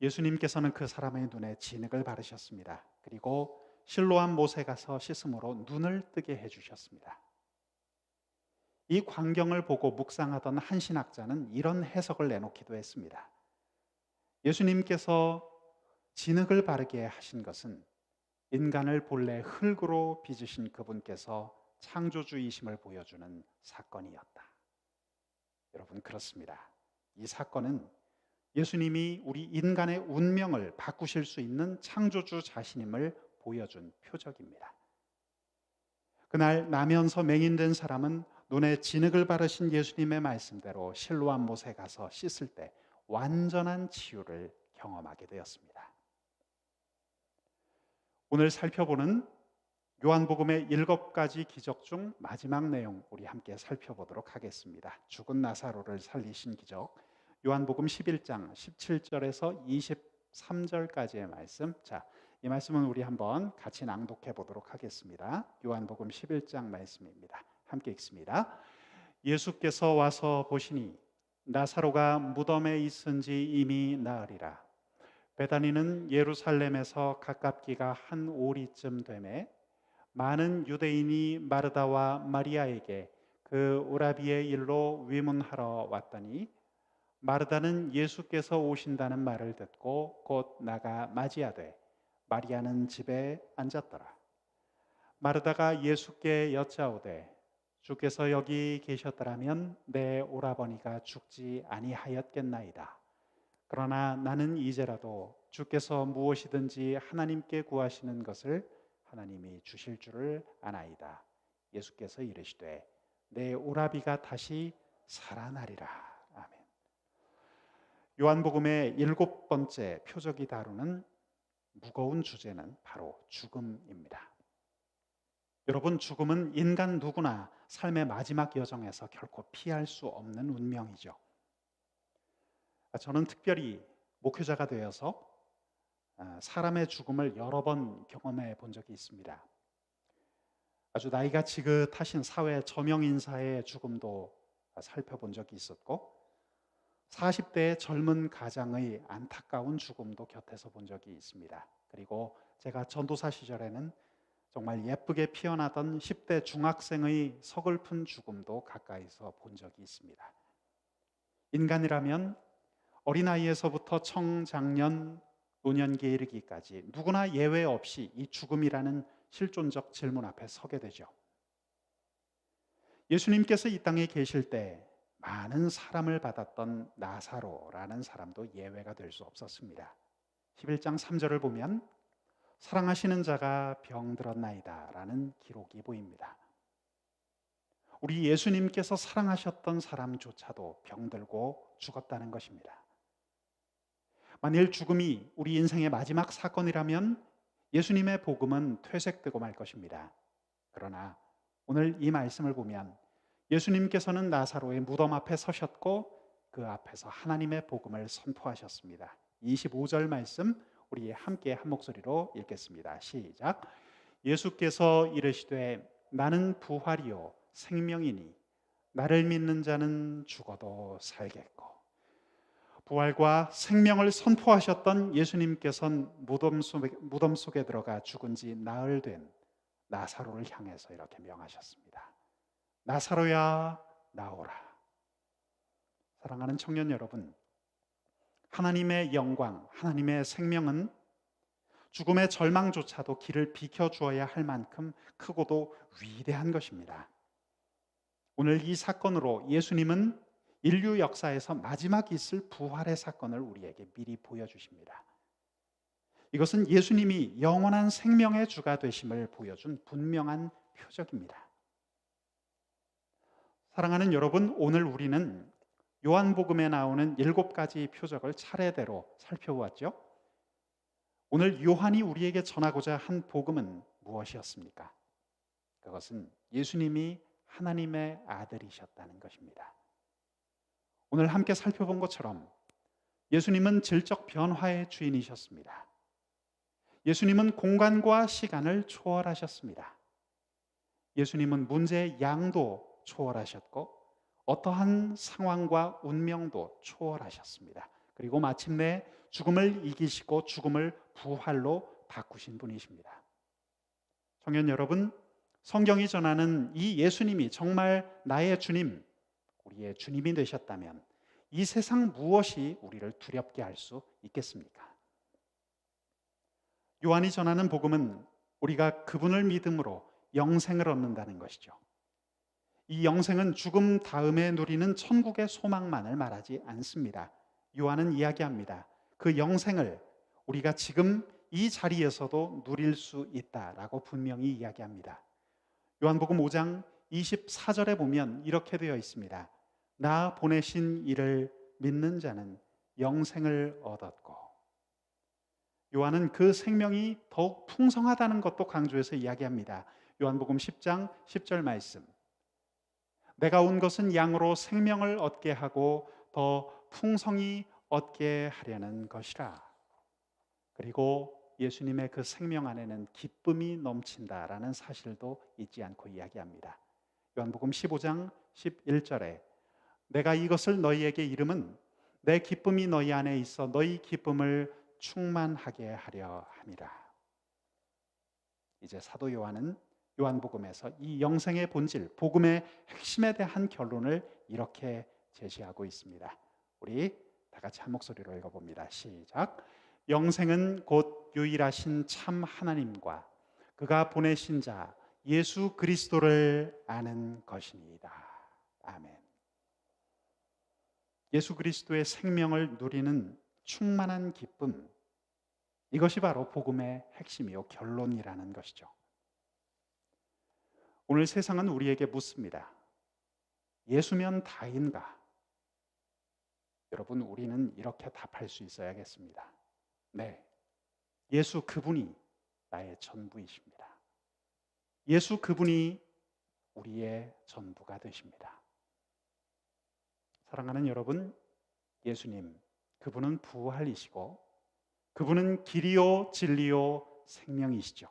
예수님께서는 그 사람의 눈에 진흙을 바르셨습니다. 그리고 실로암 못에 가서 씻음으로 눈을 뜨게 해주셨습니다. 이 광경을 보고 묵상하던 한 신학자는 이런 해석을 내놓기도 했습니다. 예수님께서 진흙을 바르게 하신 것은 인간을 본래 흙으로 빚으신 그분께서 창조주이심을 보여주는 사건이었다. 여러분, 그렇습니다. 이 사건은 예수님이 우리 인간의 운명을 바꾸실 수 있는 창조주 자신임을 보여준 표적입니다. 그날 나면서 맹인된 사람은 눈에 진흙을 바르신 예수님의 말씀대로 실로암 못에 가서 씻을 때 완전한 치유를 경험하게 되었습니다. 오늘 살펴보는 요한복음의 7가지 기적 중 마지막 내용 우리 함께 살펴보도록 하겠습니다. 죽은 나사로를 살리신 기적, 요한복음 11장 17절에서 23절까지의 말씀. 자, 이 말씀은 우리 한번 같이 낭독해 보도록 하겠습니다. 요한복음 11장 말씀입니다. 함께 읽습니다. 예수께서 와서 보시니 나사로가 무덤에 있은지 이미 나으리라. 베다니는 예루살렘에서 가깝기가 한 오리쯤 되매 많은 유대인이 마르다와 마리아에게 그 오라비의 일로 위문하러 왔더니 마르다는 예수께서 오신다는 말을 듣고 곧 나가 맞이하되 마리아는 집에 앉았더라. 마르다가 예수께 여짜오되 주께서 여기 계셨더라면 내 오라버니가 죽지 아니하였겠나이다. 그러나 나는 이제라도 주께서 무엇이든지 하나님께 구하시는 것을 하나님이 주실 줄을 아나이다. 예수께서 이르시되 내 오라비가 다시 살아나리라. 아멘. 요한복음의 7번째 표적이 다루는 무거운 주제는 바로 죽음입니다. 여러분, 죽음은 인간 누구나 삶의 마지막 여정에서 결코 피할 수 없는 운명이죠. 저는 특별히 목회자가 되어서 사람의 죽음을 여러 번 경험해 본 적이 있습니다. 아주 나이가 지긋하신 사회 저명인사의 죽음도 살펴본 적이 있었고 40대의 젊은 가장의 안타까운 죽음도 곁에서 본 적이 있습니다. 그리고 제가 전도사 시절에는 정말 예쁘게 피어나던 10대 중학생의 서글픈 죽음도 가까이서 본 적이 있습니다. 인간이라면 어린아이에서부터 청장년, 노년기에 이르기까지 누구나 예외 없이 이 죽음이라는 실존적 질문 앞에 서게 되죠. 예수님께서 이 땅에 계실 때 많은 사람을 받았던 나사로라는 사람도 예외가 될 수 없었습니다. 11장 3절을 보면 사랑하시는 자가 병들었나이다 라는 기록이 보입니다. 우리 예수님께서 사랑하셨던 사람조차도 병들고 죽었다는 것입니다. 만일 죽음이 우리 인생의 마지막 사건이라면 예수님의 복음은 퇴색되고 말 것입니다. 그러나 오늘 이 말씀을 보면 예수님께서는 나사로의 무덤 앞에 서셨고 그 앞에서 하나님의 복음을 선포하셨습니다. 25절 말씀 우리 함께 한 목소리로 읽겠습니다. 시작. 예수께서 이르시되 나는 부활이요 생명이니 나를 믿는 자는 죽어도 살겠고. 부활과 생명을 선포하셨던 예수님께서는 무덤 속에 들어가 죽은 지 나흘 된 나사로를 향해서 이렇게 명하셨습니다. 나사로야 나오라. 사랑하는 청년 여러분, 하나님의 영광, 하나님의 생명은 죽음의 절망조차도 길을 비켜주어야 할 만큼 크고도 위대한 것입니다. 오늘 이 사건으로 예수님은 인류 역사에서 마지막 있을 부활의 사건을 우리에게 미리 보여주십니다. 이것은 예수님이 영원한 생명의 주가 되심을 보여준 분명한 표적입니다. 사랑하는 여러분, 오늘 우리는 요한복음에 나오는 7가지 표적을 차례대로 살펴보았죠. 오늘 요한이 우리에게 전하고자 한 복음은 무엇이었습니까? 그것은 예수님이 하나님의 아들이셨다는 것입니다. 오늘 함께 살펴본 것처럼 예수님은 질적 변화의 주인이셨습니다. 예수님은 공간과 시간을 초월하셨습니다. 예수님은 문제의 양도 초월하셨고 어떠한 상황과 운명도 초월하셨습니다. 그리고 마침내 죽음을 이기시고 죽음을 부활로 바꾸신 분이십니다. 청년 여러분, 성경이 전하는 이 예수님이 정말 나의 주님, 우리의 주님이 되셨다면 이 세상 무엇이 우리를 두렵게 할 수 있겠습니까? 요한이 전하는 복음은 우리가 그분을 믿음으로 영생을 얻는다는 것이죠. 이 영생은 죽음 다음에 누리는 천국의 소망만을 말하지 않습니다. 요한은 이야기합니다. 그 영생을 우리가 지금 이 자리에서도 누릴 수 있다라고 분명히 이야기합니다. 요한복음 5장 24절에 보면 이렇게 되어 있습니다. 나 보내신 이를 믿는 자는 영생을 얻었고, 요한은 그 생명이 더욱 풍성하다는 것도 강조해서 이야기합니다. 요한복음 10장 10절 말씀, 내가 온 것은 양으로 생명을 얻게 하고 더 풍성히 얻게 하려는 것이라. 그리고 예수님의 그 생명 안에는 기쁨이 넘친다라는 사실도 잊지 않고 이야기합니다. 요한복음 15장 11절에 내가 이것을 너희에게 이름은 내 기쁨이 너희 안에 있어 너희 기쁨을 충만하게 하려 함이라. 이제 사도 요한은 요한복음에서 이 영생의 본질, 복음의 핵심에 대한 결론을 이렇게 제시하고 있습니다. 우리 다 같이 한 목소리로 읽어봅니다. 시작. 영생은 곧 유일하신 참 하나님과 그가 보내신 자 예수 그리스도를 아는 것이니이다. 아멘. 예수 그리스도의 생명을 누리는 충만한 기쁨, 이것이 바로 복음의 핵심이요 결론이라는 것이죠. 오늘 세상은 우리에게 묻습니다. 예수면 다인가? 여러분, 우리는 이렇게 답할 수 있어야겠습니다. 네, 예수 그분이 나의 전부이십니다. 예수 그분이 우리의 전부가 되십니다. 사랑하는 여러분, 예수님, 그분은 부활이시고 그분은 길이요 진리요 생명이시죠.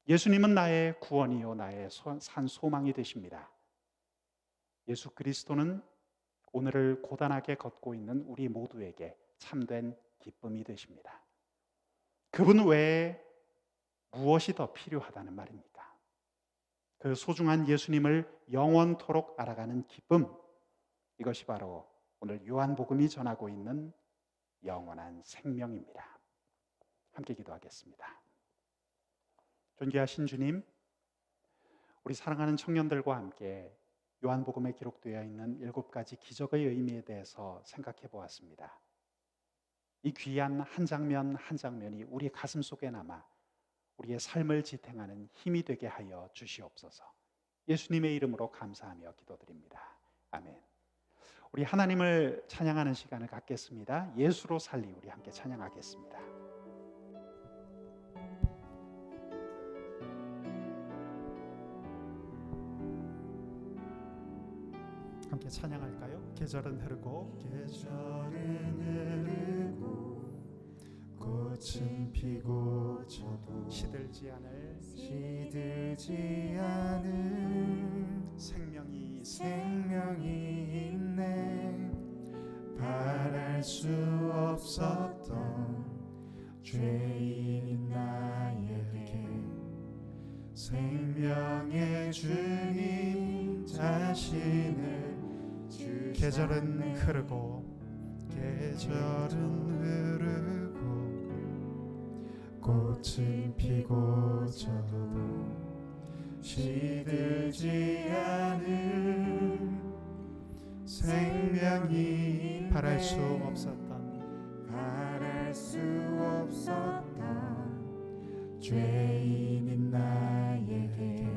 예수님은 나의 구원이요 나의 산 소망이 되십니다. 예수 그리스도는 오늘을 고단하게 걷고 있는 우리 모두에게 참된 기쁨이 되십니다. 그분 외에 무엇이 더 필요하다는 말입니까? 그 소중한 예수님을 영원토록 알아가는 기쁨, 이것이 바로 오늘 요한복음이 전하고 있는 영원한 생명입니다. 함께 기도하겠습니다. 존귀하신 주님, 우리 사랑하는 청년들과 함께 요한복음에 기록되어 있는 7가지 기적의 의미에 대해서 생각해 보았습니다. 이 귀한 한 장면 한 장면이 우리 가슴 속에 남아 우리의 삶을 지탱하는 힘이 되게 하여 주시옵소서. 예수님의 이름으로 감사하며 기도드립니다. 아멘. 우리 하나님을 찬양하는 시간을 갖겠습니다. 예수로 살리 우리 함께 찬양하겠습니다. 함께 찬양할까요? 계절은 흐르고 꽃은 피고 저도 시들지 않을 생명이 있네. 바랄 수 없었던 죄인 나에게 생명의 주님 자신을 주셨네. 계절은 흐르고 꽃은 피고 저도 시들지 않을 생명이 바랄 수 있네. 없었던 죄인인 나에게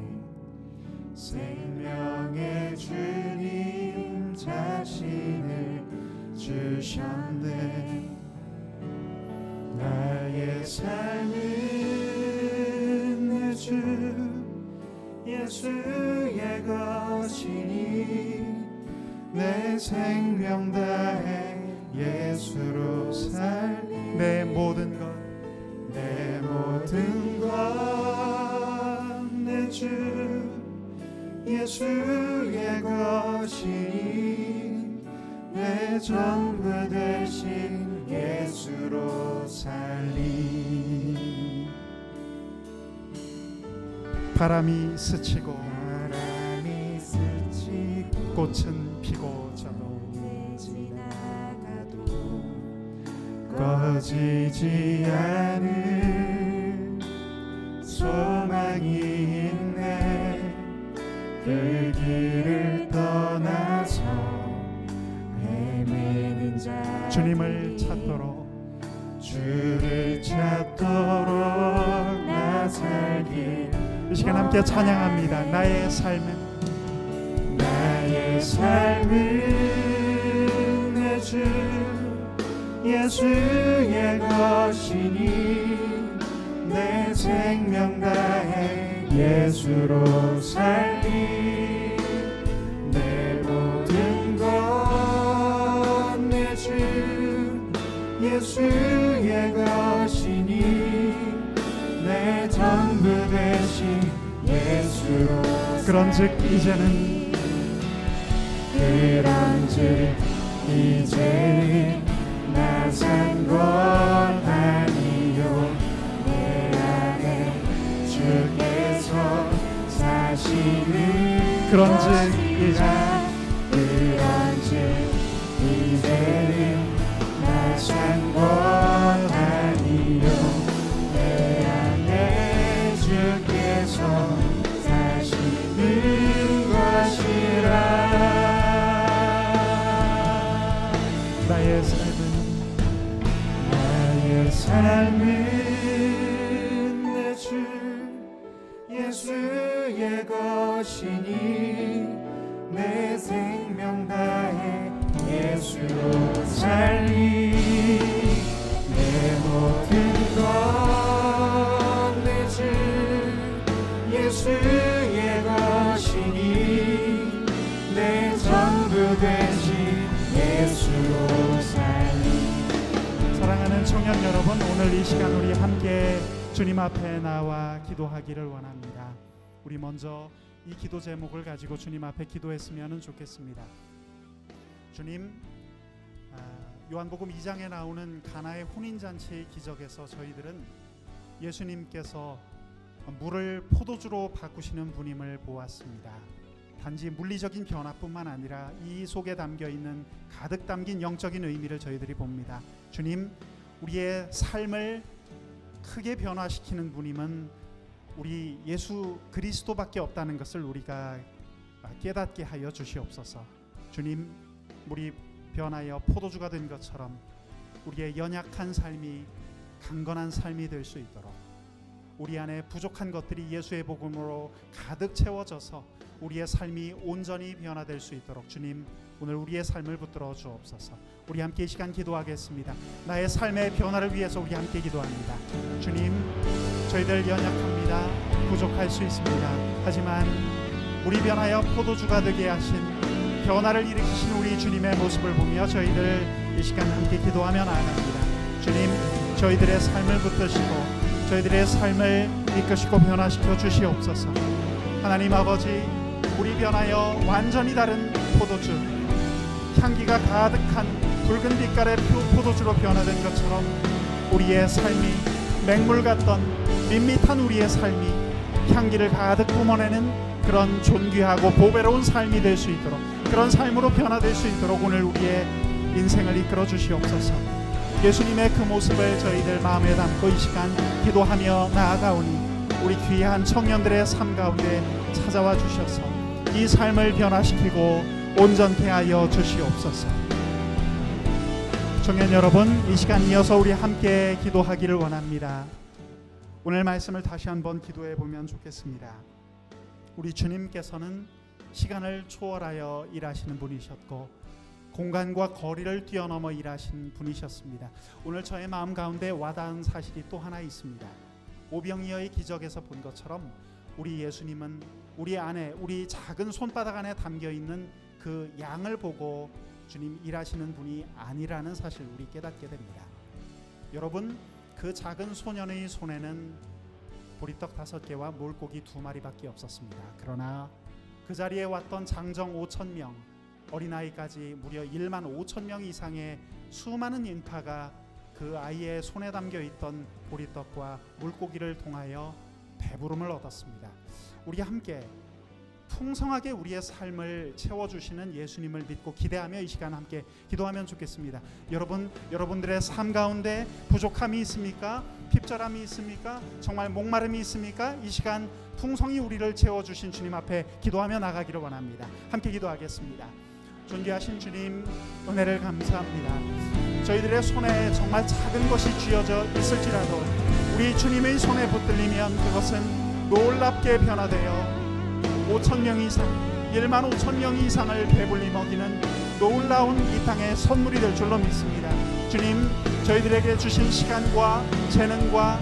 생명의 주님 자신을 주셨네. 나의 삶은 주 예수의 것이니 내 생명 다해 예수로 살리 내 모든 것 내 모든 것 내 주 예수의 것이니 내 전부 되신 예수로 살리 바람이 스치고 바람이 스치고 꽃은 피고 져도 지나가도 꺼지지 않은 소망이 있네 그 길을 떠나서 헤매는 자 주님을 찾도록 주를 찾도록 나 살길 이 시간 함께 찬양합니다. 나의 삶은 나의 삶은 내 주 예수의 것이니 내 생명 다해 예수로 살리 내 모든 것 내 주 예수의 것이니 내 전부 되신 예수로 그런즉 이제는 그런즉 이제는 나 산 것 아니요 내 안에 주께서 사시는 그런즉 것이라 그런즉 이제는 나 산 것 아니요 내 안에 주께서 사시는 것이라 나의 삶은 내 주 예수의 것이니 내 생명 다해 예수로 살리 내 모든 것 내 주 예수의 것이니 내 전부 되신 예수로 살리 사랑하는 청년 여러분, 오늘 이 시간 우리 함께 주님 앞에 나와 기도하기를 원합니다. 우리 먼저 이 기도 제목을 가지고 주님 앞에 기도했으면 좋겠습니다. 주님, 요한복음 2장에 나오는 가나의 혼인잔치의 기적에서 저희들은 예수님께서 물을 포도주로 바꾸시는 분임을 보았습니다. 단지 물리적인 변화뿐만 아니라 이 속에 담겨있는 가득 담긴 영적인 의미를 저희들이 봅니다. 주님, 우리의 삶을 크게 변화시키는 분임은 우리 예수 그리스도밖에 없다는 것을 우리가 깨닫게 하여 주시옵소서. 주님, 물이 변하여 포도주가 된 것처럼 우리의 연약한 삶이 강건한 삶이 될 수 있도록, 우리 안에 부족한 것들이 예수의 복음으로 가득 채워져서 우리의 삶이 온전히 변화될 수 있도록 주님, 오늘 우리의 삶을 붙들어 주옵소서. 우리 함께 이 시간 기도하겠습니다. 나의 삶의 변화를 위해서 우리 함께 기도합니다. 주님, 저희들 연약합니다. 부족할 수 있습니다. 하지만 우리 변하여 포도주가 되게 하신, 변화를 일으키신 우리 주님의 모습을 보며 저희들 이 시간 함께 기도하며 나아갑니다. 주님, 저희들의 삶을 붙드시고 저희들의 삶을 이끄시고 변화시켜 주시옵소서. 하나님 아버지, 우리 변하여 완전히 다른 포도주, 향기가 가득한 붉은 빛깔의 포도주로 변화된 것처럼 우리의 삶이 맹물 같던 밋밋한 우리의 삶이 향기를 가득 뿜어내는 그런 존귀하고 보배로운 삶이 될 수 있도록, 그런 삶으로 변화될 수 있도록 오늘 우리의 인생을 이끌어 주시옵소서. 예수님의 그 모습을 저희들 마음에 담고 이 시간 기도하며 나아가오니 우리 귀한 청년들의 삶 가운데 찾아와 주셔서 이 삶을 변화시키고 온전케 하여 주시옵소서. 청년 여러분, 이 시간 이어서 우리 함께 기도하기를 원합니다. 오늘 말씀을 다시 한번 기도해 보면 좋겠습니다. 우리 주님께서는 시간을 초월하여 일하시는 분이셨고 공간과 거리를 뛰어넘어 일하신 분이셨습니다. 오늘 저의 마음 가운데 와닿은 사실이 또 하나 있습니다. 오병이어의 기적에서 본 것처럼 우리 예수님은 우리 안에, 우리 작은 손바닥 안에 담겨 있는 그 양을 보고 주님 일하시는 분이 아니라는 사실 우리 깨닫게 됩니다. 여러분, 그 작은 소년의 손에는 보리떡 5개와 물고기 2마리밖에 없었습니다. 그러나 그 자리에 왔던 장정 5,000명, 어린아이까지 무려 1만 5천 명 이상의 수많은 인파가 그 아이의 손에 담겨 있던 보리떡과 물고기를 통하여 배부름을 얻었습니다. 우리 함께 풍성하게 우리의 삶을 채워주시는 예수님을 믿고 기대하며 이 시간 함께 기도하면 좋겠습니다. 여러분들의 삶 가운데 부족함이 있습니까? 핍절함이 있습니까? 정말 목마름이 있습니까? 이 시간 풍성히 우리를 채워주신 주님 앞에 기도하며 나가기를 원합니다. 함께 기도하겠습니다. 존귀하신 주님, 은혜를 감사합니다. 저희들의 손에 정말 작은 것이 쥐어져 있을지라도 우리 주님의 손에 붙들리면 그것은 놀랍게 변화되어 5,000명 이상, 1만 5천 이상을 배불리 먹이는 놀라운 이 땅의 선물이 될 줄로 믿습니다. 주님, 저희들에게 주신 시간과 재능과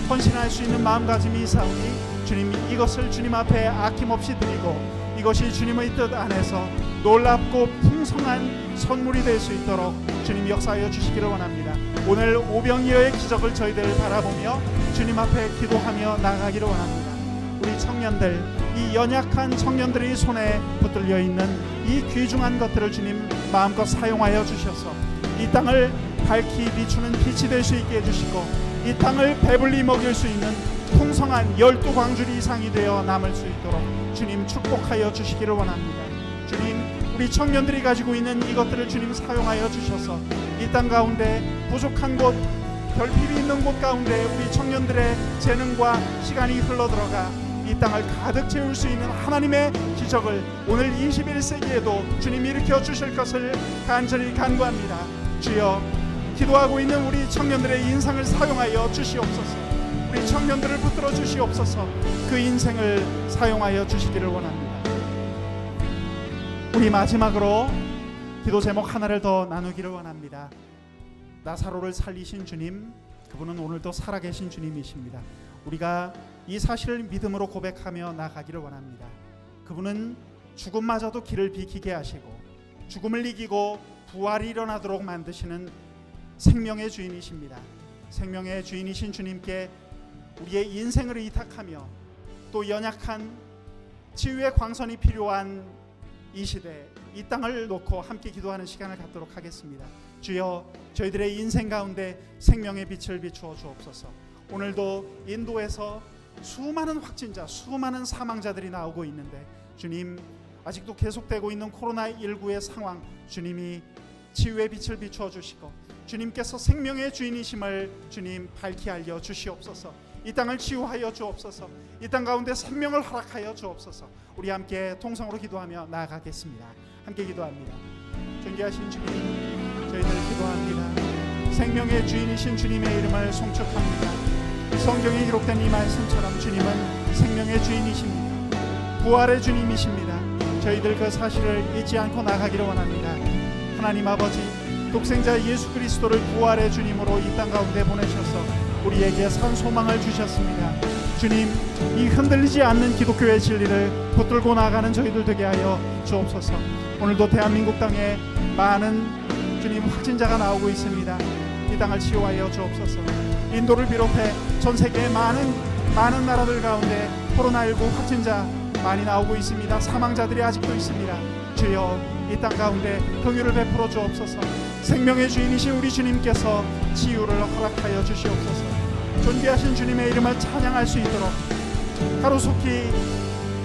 헌신할 수 있는 마음가짐이 있사오니 주님, 이것을 주님 앞에 아낌없이 드리고 이것이 주님의 뜻 안에서 놀랍고 풍성한 선물이 될 수 있도록 주님 역사하여 주시기를 원합니다. 오늘 오병이어의 기적을 저희들 바라보며 주님 앞에 기도하며 나가기를 원합니다. 우리 청년들, 이 연약한 청년들의 손에 붙들려 있는 이 귀중한 것들을 주님 마음껏 사용하여 주셔서 이 땅을 밝히 비추는 빛이 될 수 있게 해주시고 이 땅을 배불리 먹일 수 있는 풍성한 12광줄 이상이 되어 남을 수 있도록 주님 축복하여 주시기를 원합니다. 주님, 우리 청년들이 가지고 있는 이것들을 주님 사용하여 주셔서 이 땅 가운데 부족한 곳, 결핍이 있는 곳 가운데 우리 청년들의 재능과 시간이 흘러들어가 이 땅을 가득 채울 수 있는 하나님의 기적을 오늘 21세기에도 주님 일으켜 주실 것을 간절히 간구합니다. 주여, 기도하고 있는 우리 청년들의 인생을 사용하여 주시옵소서. 우리 청년들을 붙들어 주시옵소서. 그 인생을 사용하여 주시기를 원합니다. 우리 마지막으로 기도 제목 하나를 더 나누기를 원합니다. 나사로를 살리신 주님, 그분은 오늘도 살아계신 주님이십니다. 우리가 이 사실을 믿음으로 고백하며 나가기를 원합니다. 그분은 죽음마저도 길을 비키게 하시고 죽음을 이기고 부활이 일어나도록 만드시는 생명의 주인이십니다. 생명의 주인이신 주님께 우리의 인생을 의탁하며 또 연약한 치유의 광선이 필요한 이 시대, 이 땅을 놓고 함께 기도하는 시간을 갖도록 하겠습니다. 주여, 저희들의 인생 가운데 생명의 빛을 비추어 주옵소서. 오늘도 인도에서 수많은 확진자, 수많은 사망자들이 나오고 있는데 주님, 아직도 계속되고 있는 코로나19의 상황, 주님이 치유의 빛을 비추어 주시고 주님께서 생명의 주인이심을 주님 밝히 알려 주시옵소서. 이 땅을 치유하여 주옵소서. 이 땅 가운데 생명을 허락하여 주옵소서. 우리 함께 통성으로 기도하며 나아가겠습니다. 함께 기도합니다. 존귀하신 주님, 저희들 기도합니다. 생명의 주인이신 주님의 이름을 송축합니다. 성경에 기록된 이 말씀처럼 주님은 생명의 주인이십니다. 부활의 주님이십니다. 저희들 그 사실을 잊지 않고 나가기를 원합니다. 하나님 아버지, 독생자 예수 그리스도를 부활의 주님으로 이 땅 가운데 보내셔서 우리에게 산 소망을 주셨습니다. 주님, 이 흔들리지 않는 기독교의 진리를 붙들고 나가는 저희들 되게 하여 주옵소서. 오늘도 대한민국 땅에 많은 주님 확진자가 나오고 있습니다. 이 땅을 치유하여 주옵소서. 인도를 비롯해 전 세계의 많은 나라들 가운데 코로나19 확진자 많이 나오고 있습니다. 사망자들이 아직도 있습니다. 주여, 이 땅 가운데 긍휼을 베풀어 주옵소서. 생명의 주인이신 우리 주님께서 치유를 허락하여 주시옵소서. 존귀하신 주님의 이름을 찬양할 수 있도록 하루속히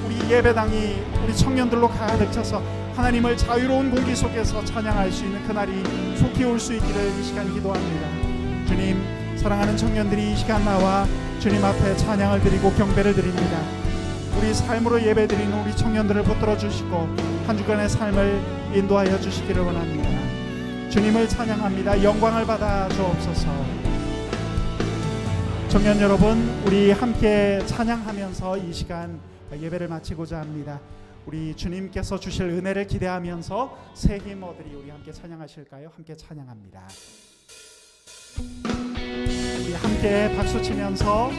우리 예배당이 우리 청년들로 가득 차서 하나님을 자유로운 공기 속에서 찬양할 수 있는 그날이 속히 올 수 있기를 이 시간 기도합니다. 주님, 사랑하는 청년들이 이 시간 나와 주님 앞에 찬양을 드리고 경배를 드립니다. 우리 삶으로 예배드리는 우리 청년들을 붙들어 주시고 한 주간의 삶을 인도하여 주시기를 원합니다. 주님을 찬양합니다. 영광을 받아 주옵소서. 청년 여러분, 우리 함께 찬양하면서 이 시간 예배를 마치고자 합니다. 우리 주님께서 주실 은혜를 기대하면서 새 힘 얻으리 우리 함께 찬양하실까요? 함께 찬양합니다. 우리 함께 박수 치면서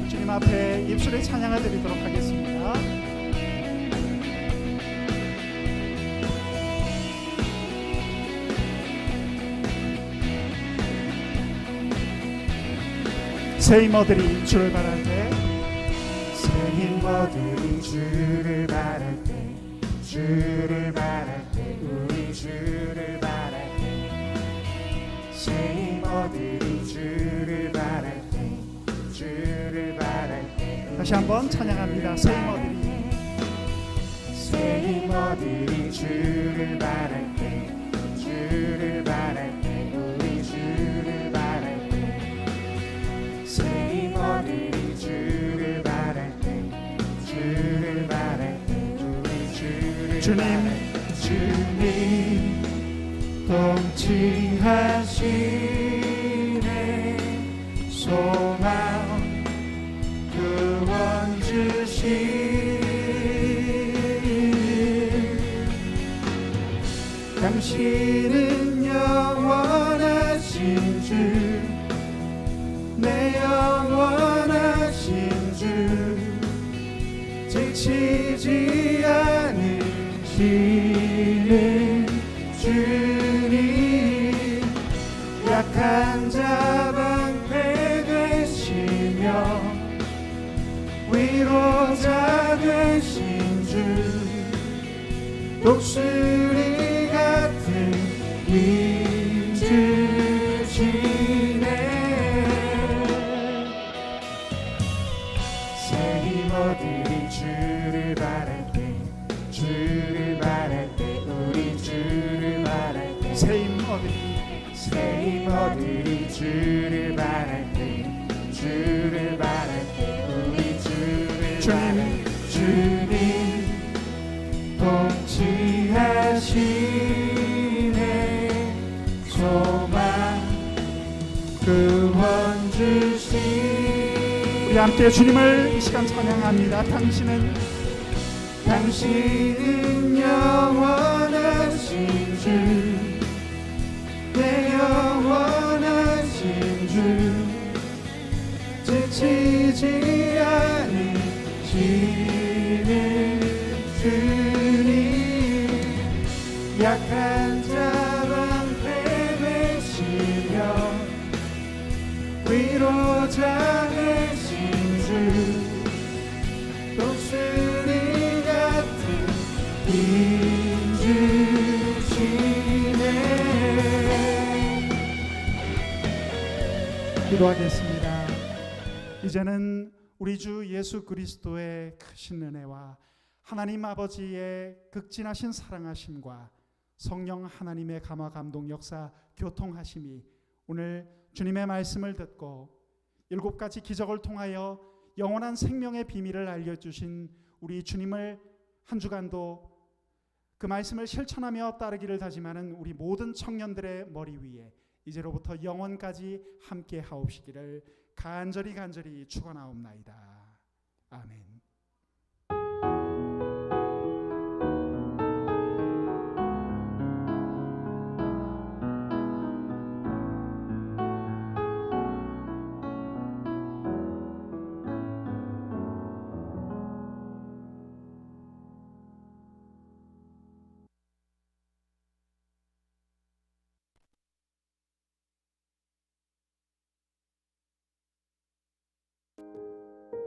주님 주님 앞에 입술의 찬양을 드리도록 하겠습니다. 새 힘어들이 주를 바랄 때, 새 힘어들이 주를 바랄 때, 주를 바랄 때, 우리 주를 바랄 때, 새 힘어들이 주를 바랄 때, 주를 바랄 때. 다시 한번 찬양합니다. 새 힘어들이, 새 힘어들이 주를 바랄 때, 주를 바랄 때, 우리 주를 바랄 때, 새 힘어들이 주를 바랄 때, 주를 바랄 때, 우리 주를 주님, 바랄 때. 주님 통치하시네, 소망 구원 주시. 당신은 영원하신 주, 내 영원하신 주, 지치지 않으시는 주님, 약한 자 방패 되시며 위로자 되신 주, 독수리 같은 힘 주시네. 새 힘어들이 주를 바랄 때, 주를 바랄 때, 우리 주를 바랄 때, 새 힘어들이, 새 힘어들이 주를 바랄 때, 주를 바랄 때, 우리 주를 바랄 때. 주님 통치하시네, 소망 구원 주시. 우리 함께 주님을 이 시간 찬양합니다. 당신은 영원하신 주, 내 영원하신 주, 지치지 않으시는 주님, 약한 자 방패 되시며 위로자 되신 주, 독수리 같은 힘 주시네. 기도하겠습니다. 이제는 우리 주 예수 그리스도의 크신 은혜와 하나님 아버지의 극진하신 사랑하심과 성령 하나님의 감화 감동 역사 교통하심이 오늘 주님의 말씀을 듣고 7가지 기적을 통하여 영원한 생명의 비밀을 알려주신 우리 주님을 한 주간도 그 말씀을 실천하며 따르기를 다짐하는 우리 모든 청년들의 머리 위에 이제로부터 영원까지 함께 하옵시기를 간절히 축원하옵나이다. 아멘.